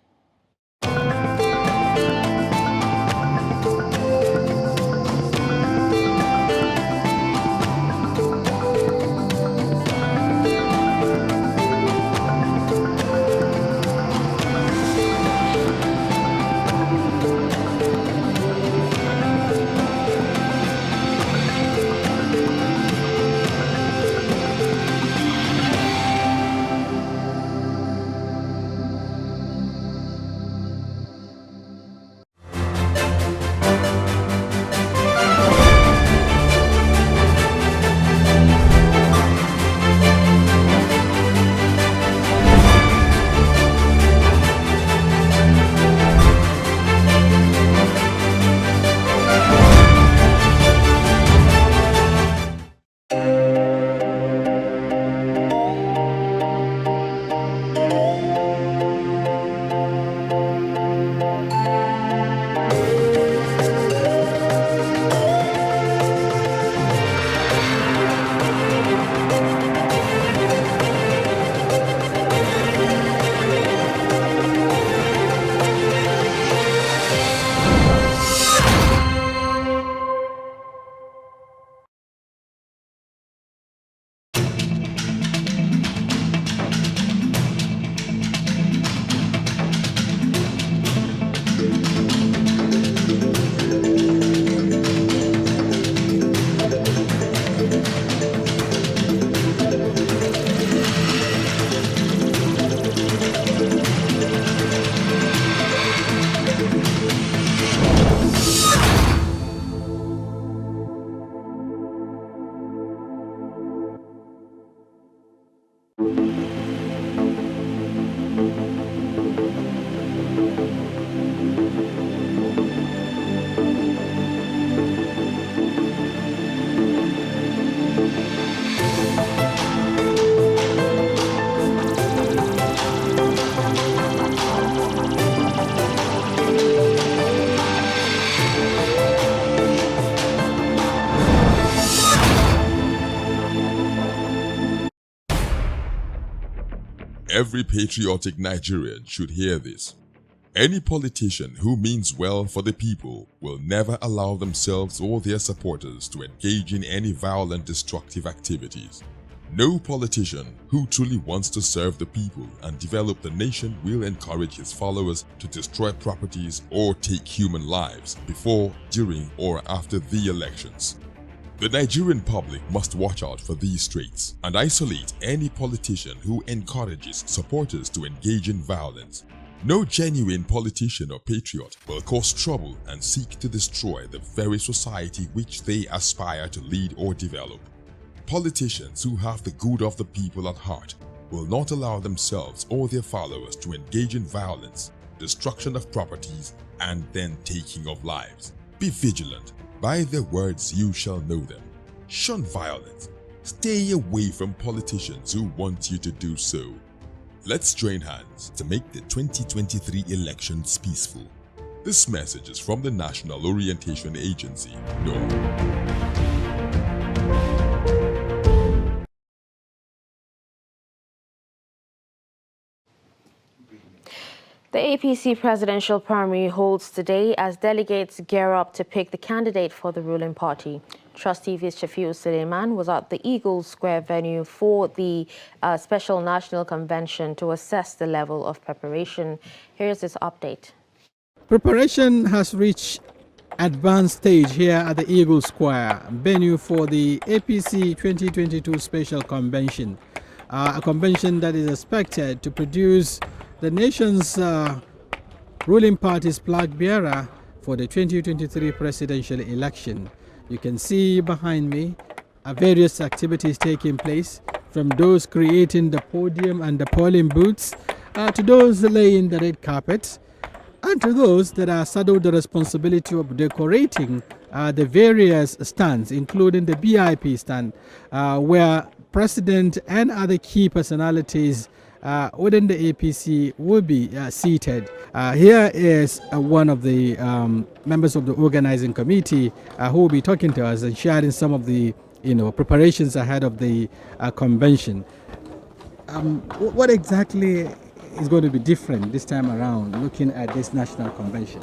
Every patriotic Nigerian should hear this. Any politician who means well for the people will never allow themselves or their supporters to engage in any violent, destructive activities. No politician who truly wants to serve the people and develop the nation will encourage his followers to destroy properties or take human lives before, during, or after the elections. The Nigerian public must watch out for these traits and isolate any politician who encourages supporters to engage in violence. No genuine politician or patriot will cause trouble and seek to destroy the very society which they aspire to lead or develop. Politicians who have the good of the people at heart will not allow themselves or their followers to engage in violence, destruction of properties, and then taking of lives. Be vigilant. By their words you shall know them. Shun violence. Stay away from politicians who want you to do so. Let's join hands to make the 2023 elections peaceful. This message is from the National Orientation Agency, NORA. The Apc Presidential Primary holds today as delegates gear up to pick the candidate for the ruling party. Trustee Vice Shafiu Suleiman was at the Eagle Square venue for the Special National Convention to assess the level of preparation. Here's this update. Preparation has reached advanced stage here at the Eagle Square venue for the APC 2022 Special Convention, a convention that is expected to produce the nation's ruling party's flag bearer for the 2023 presidential election. You can see behind me various activities taking place, from those creating the podium and the polling booths to those laying the red carpet, and to those that are saddled the responsibility of decorating the various stands, including the VIP stand, where President and other key personalities within the APC will be seated. Here is one of the members of the organizing committee who will be talking to us and sharing some of the preparations ahead of the convention. What exactly is going to be different this time around looking at this national convention?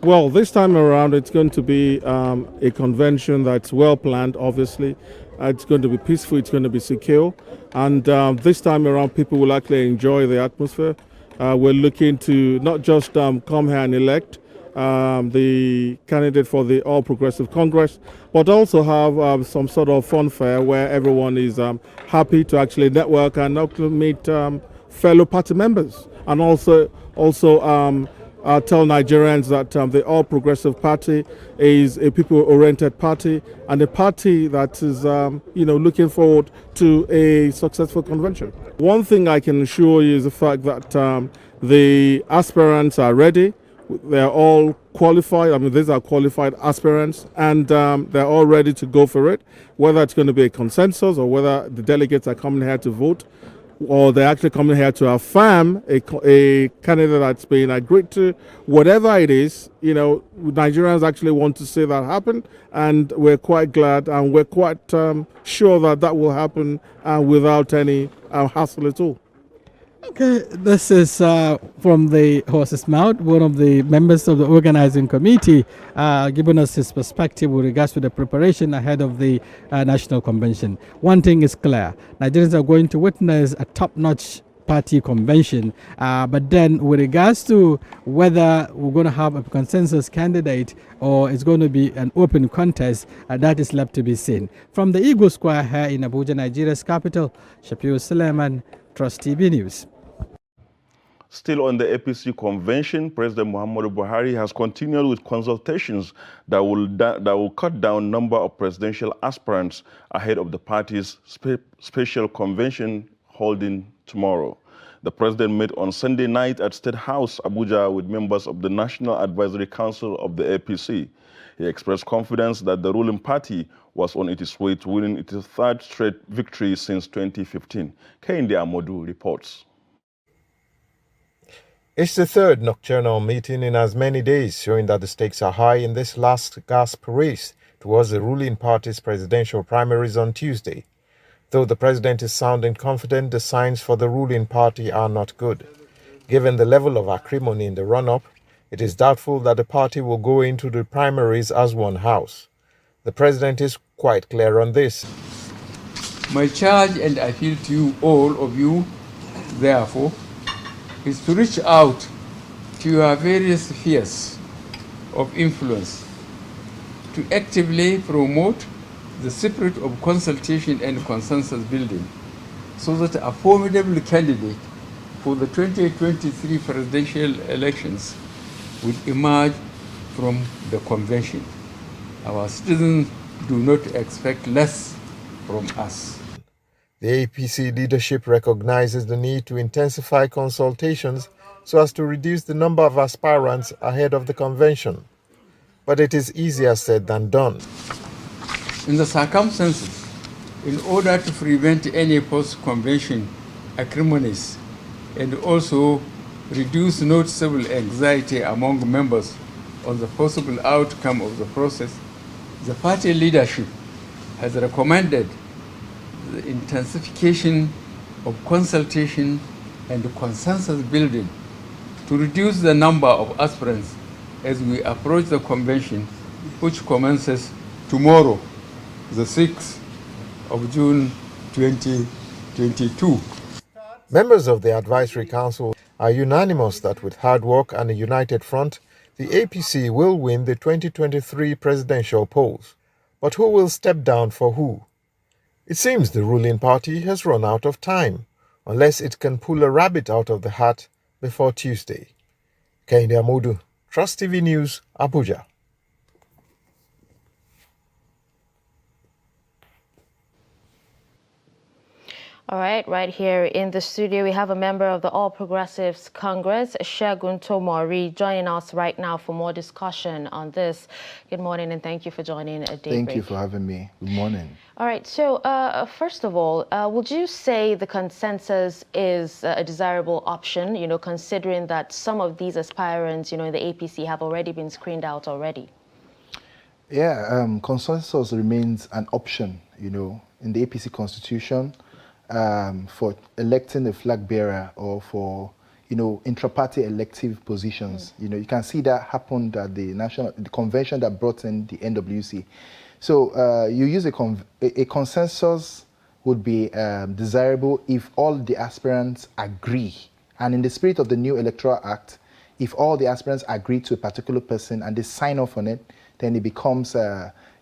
Well, this time around it's going to be a convention that's well planned, obviously. It's going to be peaceful, it's going to be secure, and this time around people will actually enjoy the atmosphere. We're looking to not just come here and elect the candidate for the All Progressive Congress, but also have some sort of fun fair where everyone is happy to actually network and meet fellow party members, and also tell Nigerians that the All Progressive Party is a people-oriented party and a party that is, looking forward to a successful convention. One thing I can assure you is the fact that the aspirants are ready. They're all qualified. I mean, these are qualified aspirants, and they're all ready to go for it. Whether it's going to be a consensus or whether the delegates are coming here to vote, or they're actually coming here to affirm a candidate that's been agreed to. Whatever it is, Nigerians actually want to see that happen, and we're quite glad and we're quite sure that that will happen without any hassle at all. Okay, this is from the horse's mouth, one of the members of the organizing committee, giving us his perspective with regards to the preparation ahead of the national convention. One thing is clear, Nigerians are going to witness a top-notch party convention, but then with regards to whether we're going to have a consensus candidate or it's going to be an open contest, that is left to be seen. From the Eagle Square here in Abuja, Nigeria's capital, Shafiu Suleiman, Trust TV News. Still on the APC convention, President Muhammadu Buhari has continued with consultations that will cut down number of presidential aspirants ahead of the party's special convention holding tomorrow. The president met on Sunday night at State House, Abuja, with members of the National Advisory Council of the APC. He expressed confidence that the ruling party was on its way to winning its third straight victory since 2015. Kehinde Amodu reports. It's the third nocturnal meeting in as many days, showing that the stakes are high in this last gasp race towards the ruling party's presidential primaries on Tuesday. Though the president is sounding confident, the signs for the ruling party are not good. Given the level of acrimony in the run-up, it is doubtful that the party will go into the primaries as one house. The president is quite clear on this. My charge and appeal to you, all of you, therefore, is to reach out to your various spheres of influence to actively promote the spirit of consultation and consensus building so that a formidable candidate for the 2023 presidential elections will emerge from the convention. Our citizens do not expect less from us. The APC leadership recognizes the need to intensify consultations so as to reduce the number of aspirants ahead of the convention. But it is easier said than done. In the circumstances, in order to prevent any post-convention acrimonies and also reduce noticeable anxiety among members on the possible outcome of the process, the party leadership has recommended the intensification of consultation and consensus building to reduce the number of aspirants as we approach the convention, which commences tomorrow, the 6th of June 2022. Members of the Advisory Council are unanimous that with hard work and a united front, the APC will win the 2023 presidential polls. But who will step down for who? It seems the ruling party has run out of time, unless it can pull a rabbit out of the hat before Tuesday. Kehinde Amodu, Trust TV News, Abuja. All right here in the studio, we have a member of the All Progressives Congress, Segun Tomori, joining us right now for more discussion on this. Good morning, and thank you for joining Daybreak. Thank you for having me. Good morning. All right, so first of all, would you say the consensus is a desirable option, considering that some of these aspirants, in the APC have already been screened out already? Yeah, consensus remains an option, in the APC constitution. For electing a flag bearer or for, intra-party elective positions. You can see that happened at the convention that brought in the NWC. So you use a consensus would be desirable if all the aspirants agree. And in the spirit of the new Electoral Act, if all the aspirants agree to a particular person and they sign off on it, then it becomes,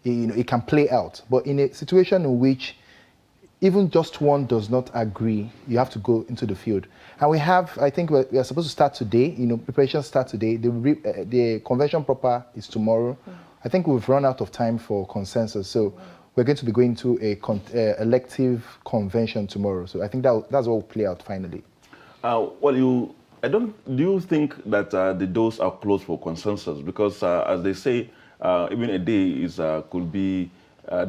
it can play out. But in a situation in which even just one does not agree, you have to go into the field. And we have, I think we are supposed to start today, preparations start today. The convention proper is tomorrow. I think we've run out of time for consensus. So we're going to be going to a elective convention tomorrow. So I think that's what will play out finally. Do you think that the doors are closed for consensus? Because as they say, even a day could be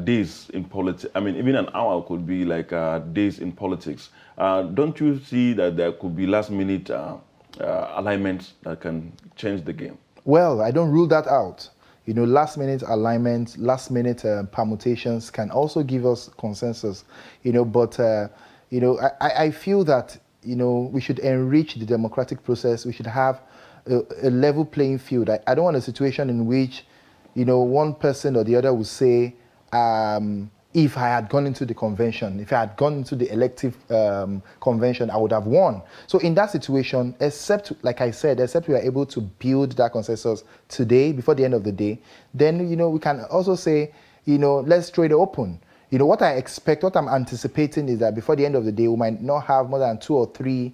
days in politics. I mean, even an hour could be like days in politics. Don't you see that there could be last-minute alignments that can change the game? Well, I don't rule that out. Last-minute alignments, last-minute permutations can also give us consensus. But I feel that we should enrich the democratic process. We should have a level playing field. I don't want a situation in which one person or the other will say, if I had gone into the convention, if I had gone into the elective convention, I would have won. So in that situation, except, like I said, except we are able to build that consensus today, before the end of the day, then, we can also say, let's throw it open. What I expect, what I'm anticipating is that before the end of the day, we might not have more than 2 or 3,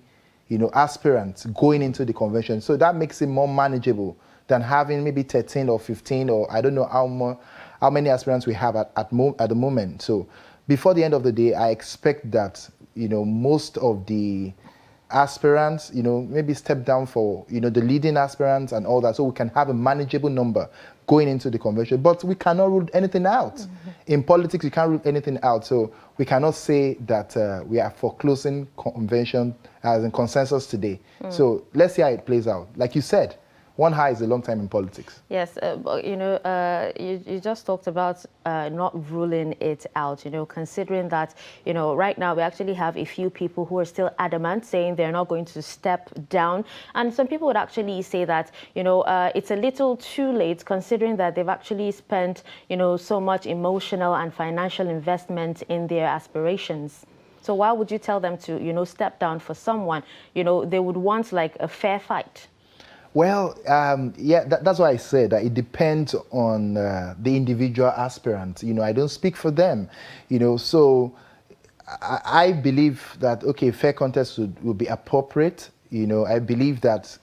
aspirants going into the convention. So that makes it more manageable than having maybe 13 or 15 or I don't know how many aspirants we have at the moment. So before the end of the day, I expect that, most of the aspirants, maybe step down for, the leading aspirants and all that, so we can have a manageable number going into the convention. But we cannot rule anything out. In politics, you can't rule anything out. So we cannot say that we are foreclosing convention as in consensus today. So let's see how it plays out. Like you said, one high is a long time in politics. Yes, but you just talked about not ruling it out, considering that, right now we actually have a few people who are still adamant, saying they're not going to step down. And some people would actually say that, it's a little too late, considering that they've actually spent, so much emotional and financial investment in their aspirations. So why would you tell them to, step down for someone? They would want like a fair fight. Well, yeah, that's why I said that it depends on the individual aspirant. I don't speak for them, so I believe that, okay, fair contest would be appropriate. I believe that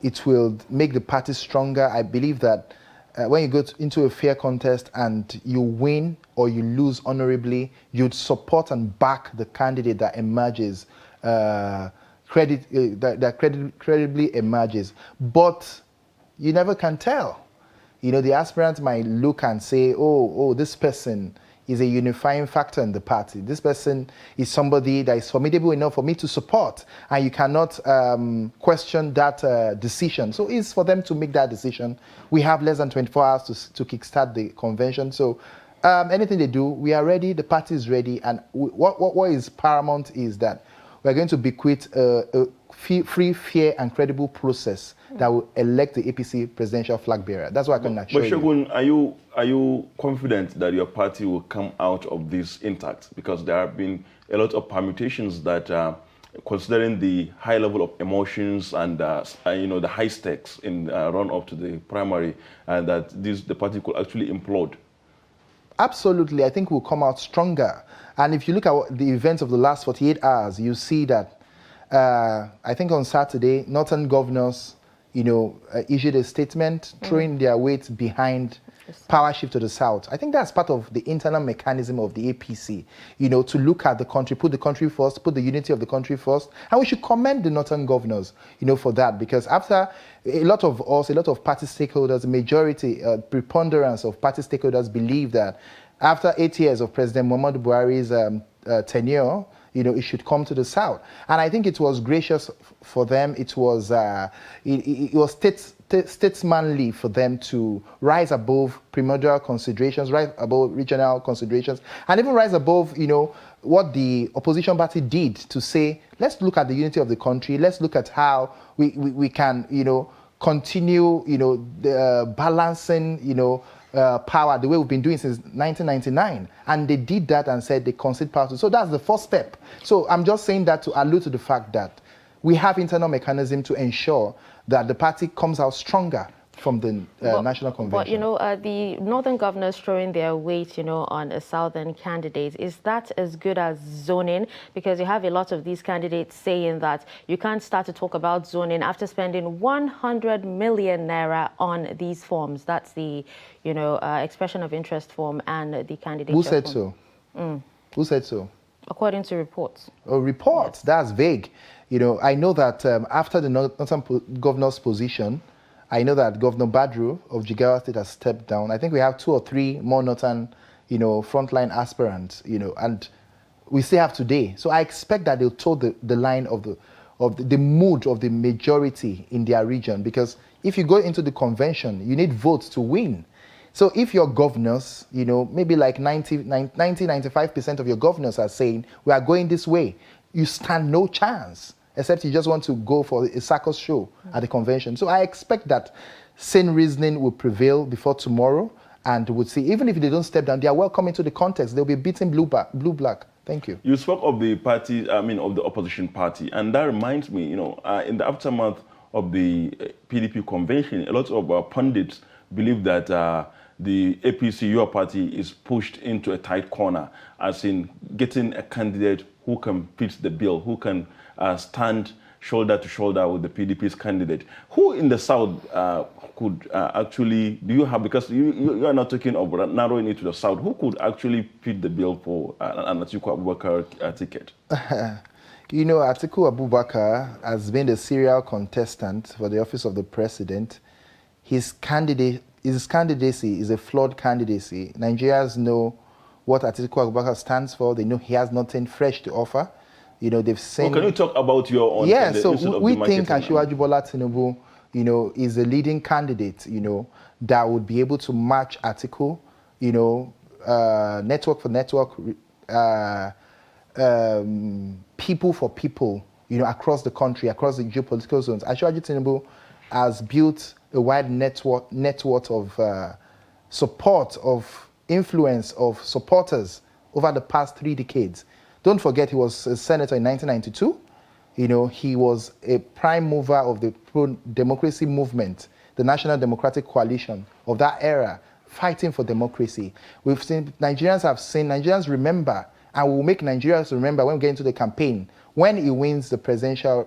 it will make the party stronger. I believe that when you go into a fair contest and you win or you lose honorably, you'd support and back the candidate that emerges credibly emerges. But you never can tell. The aspirant might look and say, oh, this person is a unifying factor in the party. This person is somebody that is formidable enough for me to support. And you cannot question that decision. So it's for them to make that decision. We have less than 24 hours to kickstart the convention. So anything they do, we are ready. The party is ready. And what is paramount is that we're going to bequeath a free, fair, and credible process that will elect the APC presidential flag bearer. That's what I can assure you. But Segun, are you confident that your party will come out of this intact? Because there have been a lot of permutations that, considering the high level of emotions and the high stakes in run up to the primary, and that the party could actually implode. Absolutely, I think we'll come out stronger. And if you look at the events of the last 48 hours, you see that I think on Saturday, northern governors, issued a statement throwing their weight behind power shift to the south. I think that's part of the internal mechanism of the APC, you know, to look at the country, put the country first, put the unity of the country first. And we should commend the northern governors, you know, for that, because after a lot of us, a lot of party stakeholders, majority, preponderance of party stakeholders believe that after 8 years of President Muhammadu Buhari's tenure, you know, it should come to the south. And I think it was gracious for them. It was statesmanly for them to rise above primordial considerations, rise above regional considerations, and even rise above, you know, what the opposition party did to say, let's look at the unity of the country. Let's look at how we can, you know, continue, you know, the balancing, you know, power the way we've been doing since 1999, and they did that and said they concede power to. So that's the first step. So I'm just saying that to allude to the fact that we have internal mechanism to ensure that the party comes out stronger from the national convention. But, you know, the northern governors throwing their weight, you know, on a southern candidate, is that as good as zoning? Because you have a lot of these candidates saying that you can't start to talk about zoning after spending 100 million naira on these forms. That's the, you know, expression of interest form and the candidate. Who said so? Who said so? According to reports. Oh, reports? Yes. That's vague. You know, I know that after the northern governor's position, I know that Governor Badru of Jigawa State has stepped down. I think we have 2 or 3 more northern, you know, frontline aspirants, you know, and we still have today. So I expect that they'll toe the line of the mood of the majority in their region, because if you go into the convention, you need votes to win. So if your governors, you know, maybe like 95% of your governors are saying, we are going this way, you stand no chance, except you just want to go for a circus show at the convention. So I expect that sane reasoning will prevail before tomorrow, and we'll see, even if they don't step down, they are welcome into the context. They'll be beating blue-black. Thank you. You spoke of the party, of the opposition party, and that reminds me, you know, in the aftermath of the PDP convention, a lot of pundits believe that the APC, your party, is pushed into a tight corner, as in getting a candidate who can fit the bill, who can stand shoulder to shoulder with the PDP's candidate. Who in the South could actually, do you have, because you are not talking of narrowing it to the South, who could actually fit the bill for an Atiku Abubakar ticket? You know, Atiku Abubakar has been the serial contestant for the office of the president. His candidacy is a flawed candidacy. Nigerians know what Atiku Abubakar stands for. They know he has nothing fresh to offer. You know, they've seen... Can you talk about your own... Yeah, so we think Asiwaju Bola Tinubu, you know, is a leading candidate, you know, that would be able to match Atiku, you know, network for network, people for people, you know, across the country, across the geopolitical zones. Asiwaju Tinubu has built a wide network of support, of influence, of supporters over the past 3 decades. Don't forget, he was a senator in 1992. You know, he was a prime mover of the pro-democracy movement, the National Democratic Coalition of that era, fighting for democracy. We've seen, Nigerians remember, and we'll make Nigerians remember when we get into the campaign, when he wins the presidential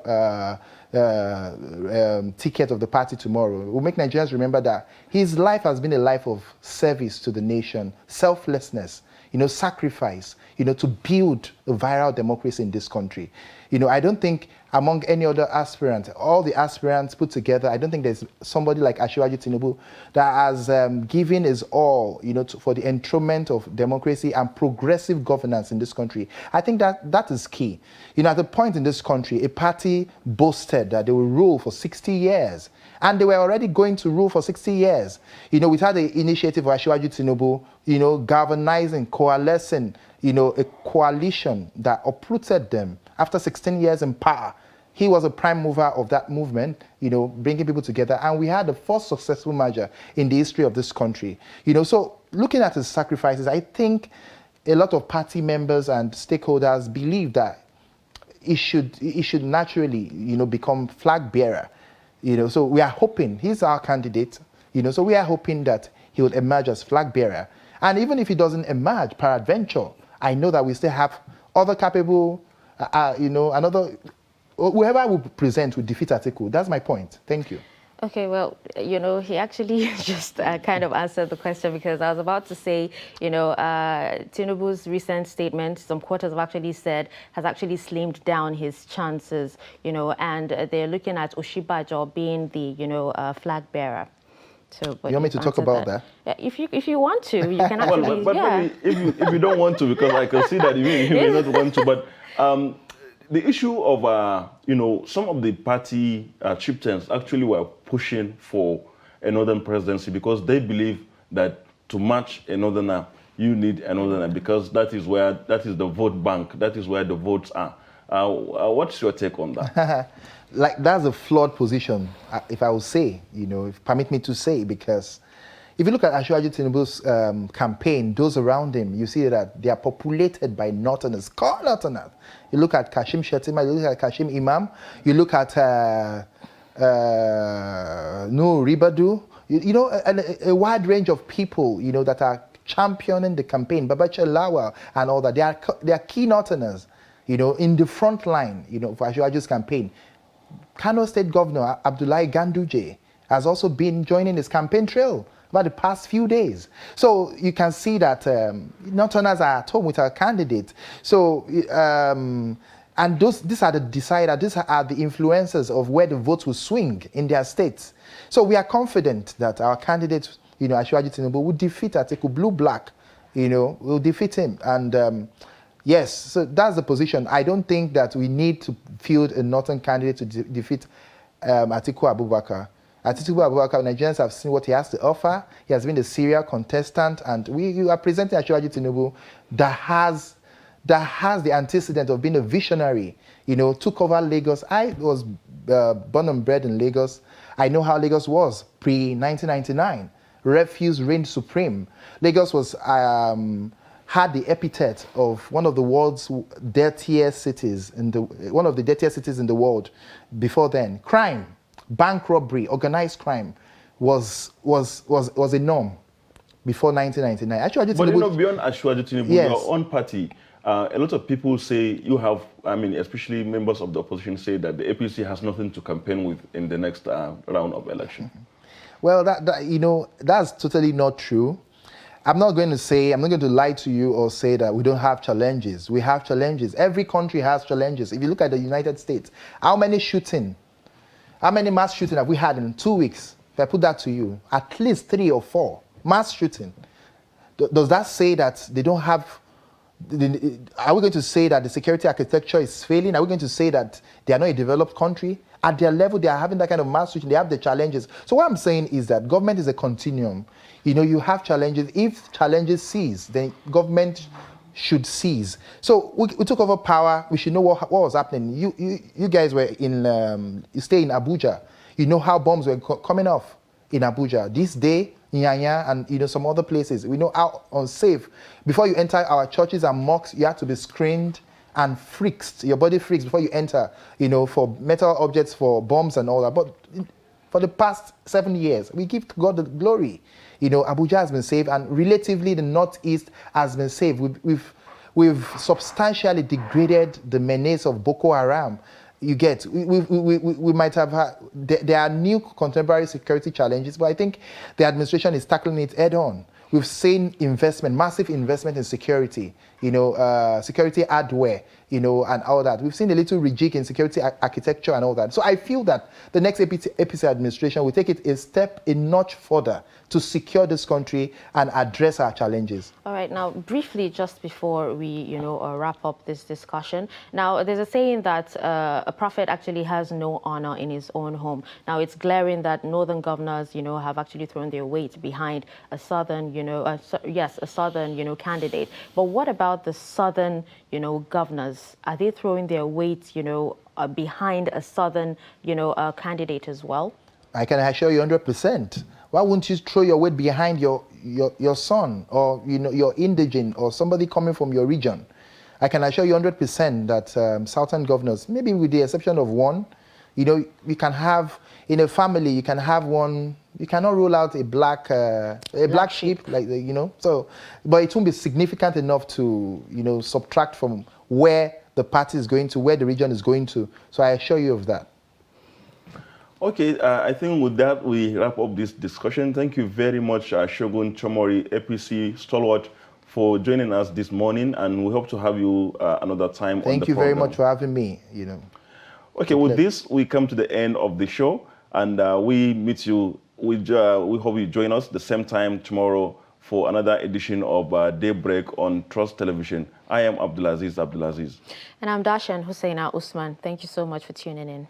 ticket of the party tomorrow. We'll make Nigerians remember that his life has been a life of service to the nation, selflessness, you know, sacrifice, you know, to build a viral democracy in this country. You know, I don't think among any other aspirant, all the aspirants put together, I don't think there's somebody like Asiwaju Tinubu that has given his all, you know, for the enthronement of democracy and progressive governance in this country. I think that is key. You know, at the point in this country, a party boasted that they will rule for 60 years. And they were already going to rule for 60 years. You know, we had the initiative of Asiwaju Tinubu, you know, galvanizing, coalescing, you know, a coalition that uprooted them after 16 years in power. He was a prime mover of that movement, you know, bringing people together. And we had the first successful merger in the history of this country. You know, so looking at his sacrifices, I think a lot of party members and stakeholders believe that he should naturally, you know, become flag bearer. You know, so we are hoping, he's our candidate, you know, so we are hoping that he will emerge as flag bearer. And even if he doesn't emerge, peradventure, I know that we still have other capable, you know, whoever will present will defeat Atiku. That's my point. Thank you. Okay, well, you know, he actually just kind of answered the question, because I was about to say, you know, Tinubu's recent statement, some quarters have actually said, has actually slimmed down his chances, you know, and they're looking at Oshibajo being the, you know, flag bearer. So, but you want me to talk about that? Yeah, if you want to, you can actually. Well, but yeah. maybe if you don't want to, because I can see that you may not want to, but the issue of, you know, some of the party chieftains actually were pushing for a northern presidency because they believe that to match a northerner, you need a northerner, because that is the vote bank, that is where the votes are. What's your take on that? Like, that's a flawed position, if I will say, you know, if permit me to say, because if you look at Asiwaju Tinubu's campaign, those around him, you see that they are populated by Northerners, core Northerners. You look at Kashim Shettima, you look at Kashim Imam, you look at Nur Ribadu, you know, a wide range of people, you know, that are championing the campaign, Babacha Lawal and all that. They are key Northerners, you know, in the front line, you know, for Asiwaju's campaign. Kano State Governor Abdullahi Ganduje has also been joining his campaign trail over the past few days. So you can see that Northerners are at home with our candidate. So, and these are the deciders, these are the influencers of where the votes will swing in their states. So we are confident that our candidate, you know, Asiwaju Tinubu, will defeat Atiku Blue-Black, you know, will defeat him. And yes, so that's the position. I don't think that we need to field a northern candidate to defeat Atiku Abubakar. Atiku Abubakar, Nigerians have seen what he has to offer. He has been a serial contestant, and we are presenting Asiwaju Tinubu that has the antecedent of being a visionary. You know, took over Lagos. I was born and bred in Lagos. I know how Lagos was pre-1999. Refuse reigned supreme. Lagos was had the epithet of one of the world's dirtiest cities, one of the dirtiest cities in the world before then. Crime, bank robbery, organized crime was a norm before 1999. Actually, but you know, beyond Asiwaju Tinubu, yes, your own party, a lot of people say you have, I mean, especially members of the opposition say that the APC has nothing to campaign with in the next round of election. Well, that you know, that's totally not true. I'm not going to lie to you or say that we don't have challenges. We have challenges. Every country has challenges. If you look at the United States, how many mass shooting have we had in 2 weeks? If I put that to you, at least 3 or 4 mass shooting. Does that say that they don't have, are we going to say that the security architecture is failing? Are we going to say that they are not a developed country? At their level, they are having that kind of mass shooting. They have the challenges. So what I'm saying is that government is a continuum. You know, you have challenges. If challenges cease, then government should cease. So we took over power. We should know what was happening. You guys were in, you stay in Abuja. You know how bombs were coming off in Abuja. This day, Nyanya and, you know, some other places. We know how unsafe. Before you enter our churches and mosques, you have to be screened and freaks, your body freaks before you enter, you know, for metal objects, for bombs and all that. But for the past 7 years, we give God the glory. You know, Abuja has been saved, and relatively the Northeast has been saved. We've substantially degraded the menace of Boko Haram. You get, we might have had, there are new contemporary security challenges, but I think the administration is tackling it head on. We've seen investment, massive investment in security, you know, security hardware, you know, and all that. We've seen a little rejig in security architecture and all that. So I feel that the next APC administration will take it a notch further to secure this country and address our challenges. All right, now briefly, just before we, you know, wrap up this discussion. Now, there's a saying that a prophet actually has no honor in his own home. Now, it's glaring that northern governors, you know, have actually thrown their weight behind a southern, you know, a southern, you know, candidate. But what about the southern, you know, governors? Are they throwing their weight, you know, behind a southern, you know, candidate as well? I can assure you 100%. Why wouldn't you throw your weight behind your son, or, you know, your indigent, or somebody coming from your region? I can assure you 100% that southern governors, maybe with the exception of one, you know, you can have in a family, you can have one. You cannot rule out a black sheep, like the, you know. So, but it won't be significant enough to, you know, subtract from where the party is going to, where the region is going to. So I assure you of that. Okay, I think with that, we wrap up this discussion. Thank you very much, Shogun Chomori, APC stalwart, for joining us this morning, and we hope to have you another time on the program. Thank you very much for having me, Okay, with this, we come to the end of the show, and we meet you. We hope you join us the same time tomorrow for another edition of Daybreak on Trust Television. I am Abdulaziz Abdulaziz. And I'm Dashan Husseina Usman. Thank you so much for tuning in.